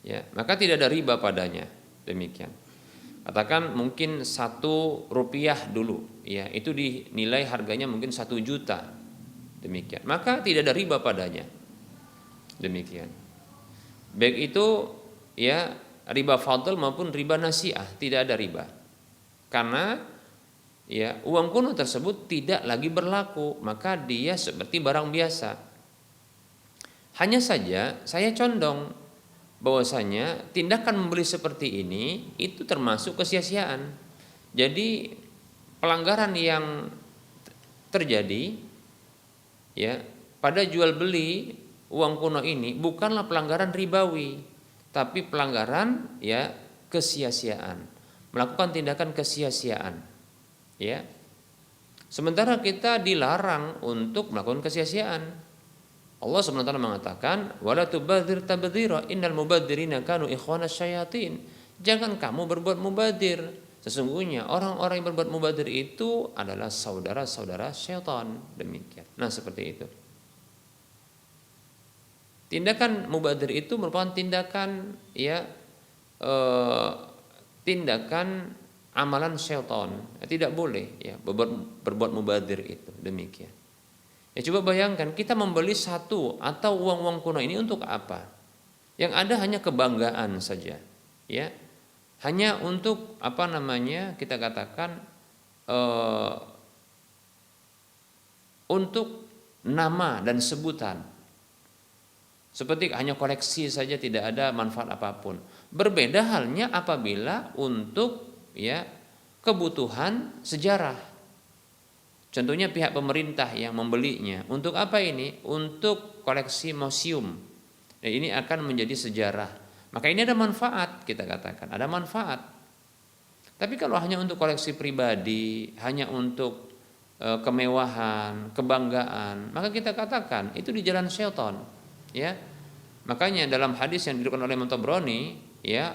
ya, maka tidak ada riba padanya, demikian. Katakan mungkin 1 rupiah dulu ya, itu dinilai harganya mungkin 1 juta, demikian, maka tidak ada riba padanya, demikian. Baik itu ya riba fadl maupun riba nasiah, tidak ada riba, karena ya uang kuno tersebut tidak lagi berlaku, maka dia seperti barang biasa. Hanya saja saya condong bahwasanya tindakan membeli seperti ini itu termasuk kesia-siaan. Jadi pelanggaran yang terjadi ya pada jual beli uang kuno ini bukanlah pelanggaran ribawi, tapi pelanggaran ya kesia-siaan, melakukan tindakan kesia-siaan ya. Sementara kita dilarang untuk melakukan kesia-siaan. Allah SWT mengatakan wala tubadzir tabdzira innal mubadzirina kanu ikhwanas syayatin. Jangan kamu berbuat mubadir, sesungguhnya orang-orang yang berbuat mubadir itu adalah saudara-saudara syaitan, demikian. Nah, seperti itu. Tindakan mubadir itu merupakan tindakan ya tindakan amalan syaitan. Tidak boleh ya berbuat mubadir itu, demikian. Ya coba bayangkan kita membeli satu atau uang-uang kuno ini untuk apa? Yang ada hanya kebanggaan saja, ya. Hanya untuk kita katakan untuk nama dan sebutan. Seperti hanya koleksi saja, tidak ada manfaat apapun. Berbeda halnya apabila untuk ya kebutuhan sejarah. Contohnya pihak pemerintah yang membelinya. Untuk apa ini? Untuk koleksi museum. Nah, ini akan menjadi sejarah. Maka ini ada manfaat, kita katakan. Ada manfaat. Tapi kalau hanya untuk koleksi pribadi, hanya untuk kemewahan, kebanggaan, maka kita katakan itu di jalan syaitan. Ya. Makanya dalam hadis yang diriwayatkan oleh Imam Tabrani, ya,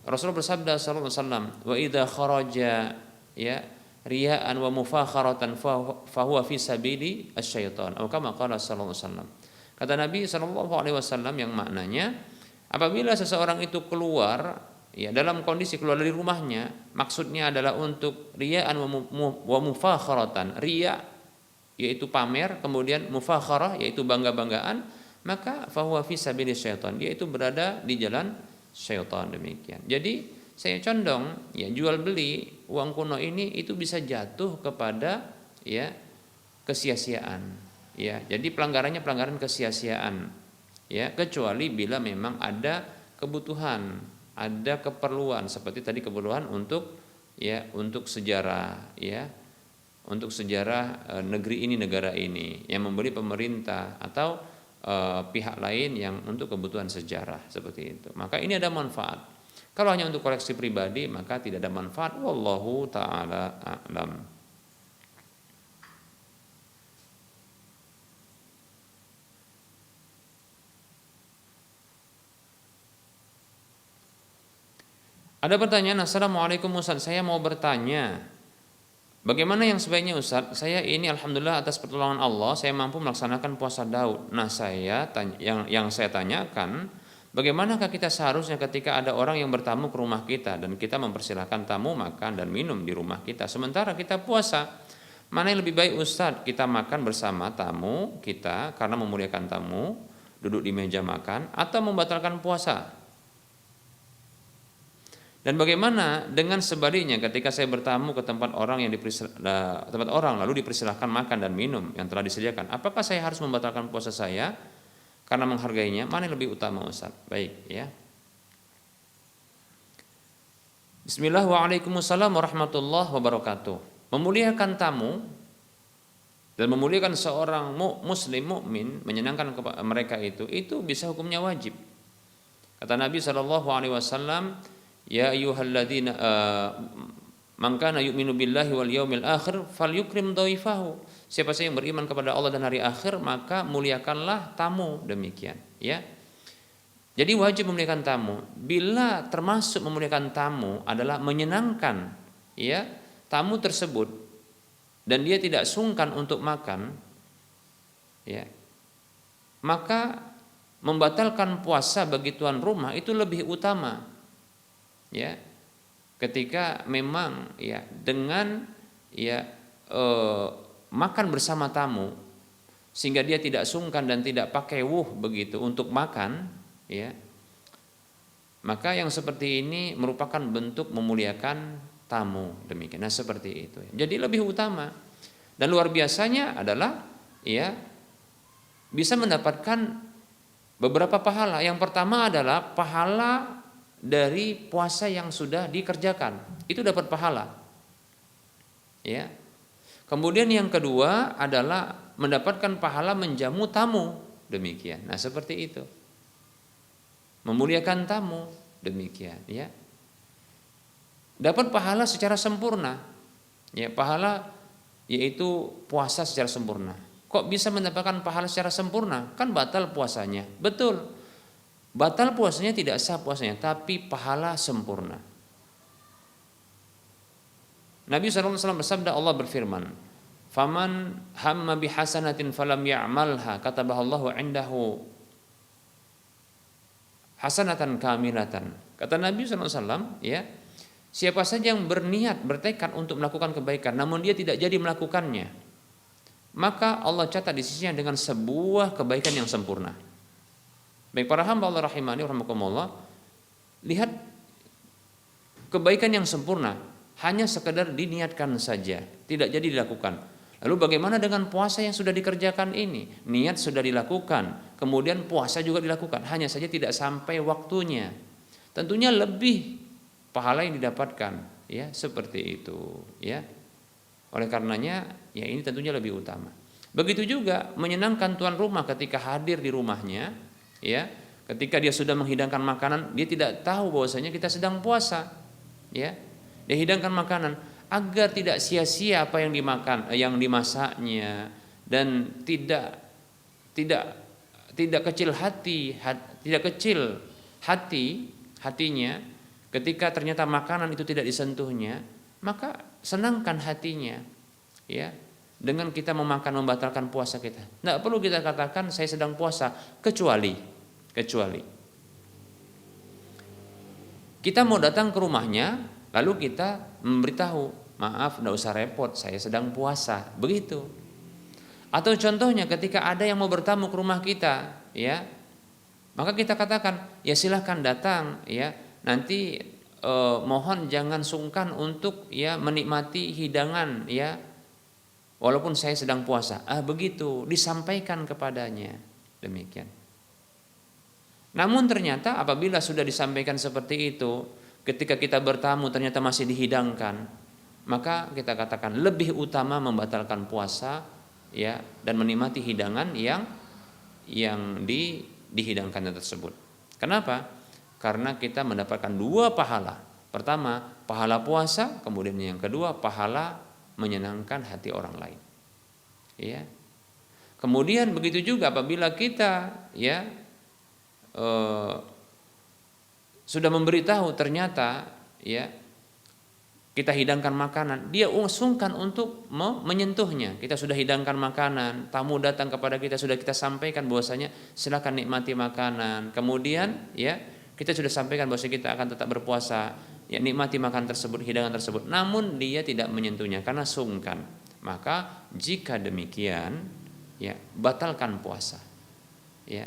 Rasulullah bersabda sallallahu alaihi wasallam, "Wa idza kharaja ya riya'an wa mufakharatan fahuwa fi sabili asyaitan." Atau kama qala sallallahu alaihi wasallam. Kata Nabi sallallahu alaihi wasallam yang maknanya apabila seseorang itu keluar ya dalam kondisi keluar dari rumahnya, maksudnya adalah untuk riya'an wa mufakharatan. Riya yaitu pamer, kemudian mufakharah yaitu bangga-banggaan, maka fahuwa fi sabili syaitan. Dia itu berada di jalan syaitan, demikian. Jadi saya condong ya jual beli uang kuno ini itu bisa jatuh kepada ya kesia-siaan ya. Jadi pelanggarannya pelanggaran kesia-siaan ya, kecuali bila memang ada kebutuhan, ada keperluan seperti tadi keperluan untuk ya untuk sejarah ya. Untuk sejarah negeri ini, negara ini yang membeli pemerintah atau pihak lain yang untuk kebutuhan sejarah seperti itu. Maka ini ada manfaat. Kalau hanya untuk koleksi pribadi maka tidak ada manfaat. Wallahu ta'ala a'lam. Ada pertanyaan, Assalamualaikum Ustaz, saya mau bertanya, bagaimana yang sebaiknya Ustaz? Saya ini alhamdulillah atas pertolongan Allah saya mampu melaksanakan puasa Daud. Nah, yang saya tanyakan, bagaimanakah kita seharusnya ketika ada orang yang bertamu ke rumah kita dan kita mempersilahkan tamu makan dan minum di rumah kita sementara kita puasa? Mana yang lebih baik Ustaz? Kita makan bersama tamu kita karena memuliakan tamu, duduk di meja makan, atau membatalkan puasa? Dan bagaimana dengan sebaliknya ketika saya bertamu ke tempat orang lalu dipersilahkan makan dan minum yang telah disediakan? Apakah saya harus membatalkan puasa saya karena menghargainya? Mana yang lebih utama Ustaz? Baik ya. Bismillah, waalaikumsalam warahmatullahi wabarakatuh. Memuliakan tamu dan memuliakan seorang muslim mukmin, menyenangkan mereka itu bisa hukumnya wajib. Kata Nabi SAW, ya ayyuhalladzina man kana yu'minu billahi wal yaumil akhir falyukrim dhaifahu. Siapa saja yang beriman kepada Allah dan hari akhir maka muliakanlah tamu, demikian ya. Jadi wajib memuliakan tamu. Bila termasuk memuliakan tamu adalah menyenangkan ya tamu tersebut dan dia tidak sungkan untuk makan ya, maka membatalkan puasa bagi tuan rumah itu lebih utama. Ya, ketika memang ya dengan ya makan bersama tamu sehingga dia tidak sungkan dan tidak pakai begitu untuk makan ya, maka yang seperti ini merupakan bentuk memuliakan tamu, demikian. Nah seperti itu. Jadi lebih utama dan luar biasanya adalah ya bisa mendapatkan beberapa pahala. Yang pertama adalah pahala dari puasa yang sudah dikerjakan, itu dapat pahala ya. Kemudian yang kedua adalah mendapatkan pahala menjamu tamu, demikian. Nah seperti itu, memuliakan tamu, demikian ya. Dapat pahala secara sempurna ya, pahala yaitu puasa secara sempurna. Kok bisa mendapatkan pahala secara sempurna? Kan batal puasanya, betul. Batal puasanya, tidak sah puasanya, tapi pahala sempurna. Nabi SAW bersabda, Allah berfirman, "Faman hamma bihasanatin falam ya'malha katabahallahu 'indahu hasanatan kamilatan." Kata Nabi SAW, ya, Siapa saja yang berniat, bertekad untuk melakukan kebaikan, namun dia tidak jadi melakukannya, maka Allah catat di sisinya dengan sebuah kebaikan yang sempurna. Baik para hamba Allah rahimani rahimakumullah, lihat kebaikan yang sempurna hanya sekedar diniatkan saja, tidak jadi dilakukan. Lalu bagaimana dengan puasa yang sudah dikerjakan ini? Niat sudah dilakukan, kemudian puasa juga dilakukan, hanya saja tidak sampai waktunya. Tentunya lebih pahala yang didapatkan, ya seperti itu, ya. Oleh karenanya, ya ini tentunya lebih utama. Begitu juga menyenangkan tuan rumah ketika hadir di rumahnya, ya. Ketika dia sudah menghidangkan makanan, dia tidak tahu bahwasanya kita sedang puasa, ya. Dia hidangkan makanan agar tidak sia-sia apa yang dimakan, yang dimasaknya, dan tidak kecil hatinya ketika ternyata makanan itu tidak disentuhnya, maka senangkan hatinya, ya, dengan kita membatalkan puasa kita. Tidak perlu kita katakan saya sedang puasa, kecuali kita mau datang ke rumahnya, lalu kita memberitahu, maaf, tidak usah repot, saya sedang puasa, begitu. Atau contohnya ketika ada yang mau bertamu ke rumah kita, ya, maka kita katakan, ya silahkan datang, ya. Nanti mohon jangan sungkan untuk ya menikmati hidangan, ya, walaupun saya sedang puasa. Begitu disampaikan kepadanya, demikian. Namun ternyata apabila sudah disampaikan seperti itu, ketika kita bertamu ternyata masih dihidangkan, maka kita katakan lebih utama membatalkan puasa, ya, dan menikmati hidangan yang dihidangkan tersebut. Kenapa? Karena kita mendapatkan dua pahala. Pertama, pahala puasa, kemudian yang kedua, pahala menyenangkan hati orang lain. Ya. Kemudian begitu juga apabila kita, ya, sudah memberitahu ternyata, ya, kita hidangkan makanan, dia sungkan untuk menyentuhnya. Kita sudah hidangkan makanan, tamu datang kepada kita, sudah kita sampaikan bahwasanya silakan nikmati makanan. Kemudian, ya, kita sudah sampaikan bahwa kita akan tetap berpuasa, ya, nikmati makan tersebut, hidangan tersebut. Namun dia tidak menyentuhnya karena sungkan. Maka jika demikian, ya, batalkan puasa. Ya,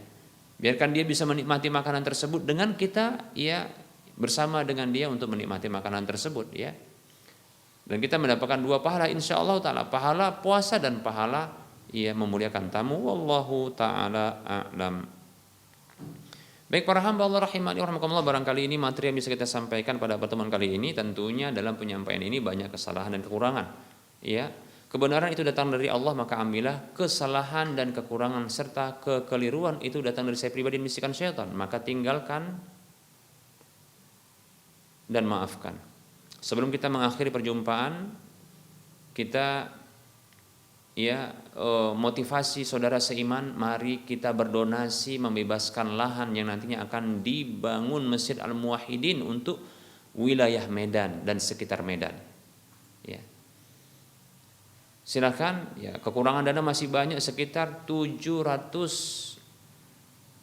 biarkan dia bisa menikmati makanan tersebut dengan kita, ya, bersama dengan dia untuk menikmati makanan tersebut, ya. Dan kita mendapatkan dua pahala insyaallah taala, pahala puasa dan pahala, ya, memuliakan tamu. Wallahu taala a'lam. Baik para hamba Allah rahimani rahimakumullah, barangkali ini materi yang bisa kita sampaikan pada pertemuan kali ini. Tentunya dalam penyampaian ini banyak kesalahan dan kekurangan, ya. Kebenaran itu datang dari Allah, maka ambillah. Kesalahan dan kekurangan serta kekeliruan itu datang dari saya pribadi dan bisikan syaitan, maka tinggalkan dan maafkan. Sebelum kita mengakhiri perjumpaan kita, ya, motivasi saudara seiman, mari kita berdonasi membebaskan lahan yang nantinya akan dibangun Masjid Al-Muwahhidin untuk wilayah Medan dan sekitar Medan, ya. Silakan, ya, kekurangan dana masih banyak, sekitar 700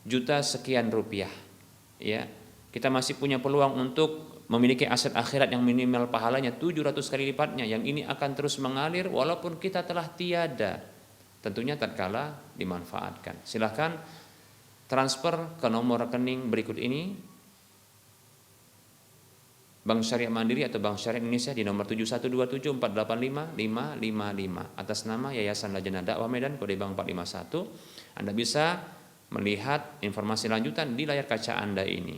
juta sekian rupiah, ya. Kita masih punya peluang untuk memiliki aset akhirat yang minimal pahalanya 700 kali lipatnya, yang ini akan terus mengalir walaupun kita telah tiada, tentunya tatkala dimanfaatkan. Silahkan transfer ke nomor rekening berikut ini, Bank Syariah Mandiri atau Bank Syariah Indonesia di nomor 7127485555 atas nama Yayasan Lajnah Dakwah Medan, kode bank 451. Anda bisa melihat informasi lanjutan di layar kaca Anda ini,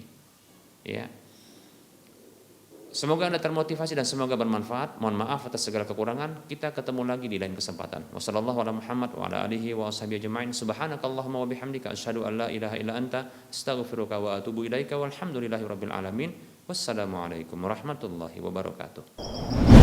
ya. Semoga Anda termotivasi dan semoga bermanfaat. Mohon maaf atas segala kekurangan. Kita ketemu lagi di lain kesempatan. Wassallallahu ala Muhammad wa ala alihi wa washabihi ajma'in. Subhanakallahumma wa bihamdika asyhadu an la ilaha illa anta astaghfiruka wa atubu ilaika walhamdulillahi rabbil alamin. Wassalamualaikum warahmatullahi wabarakatuh.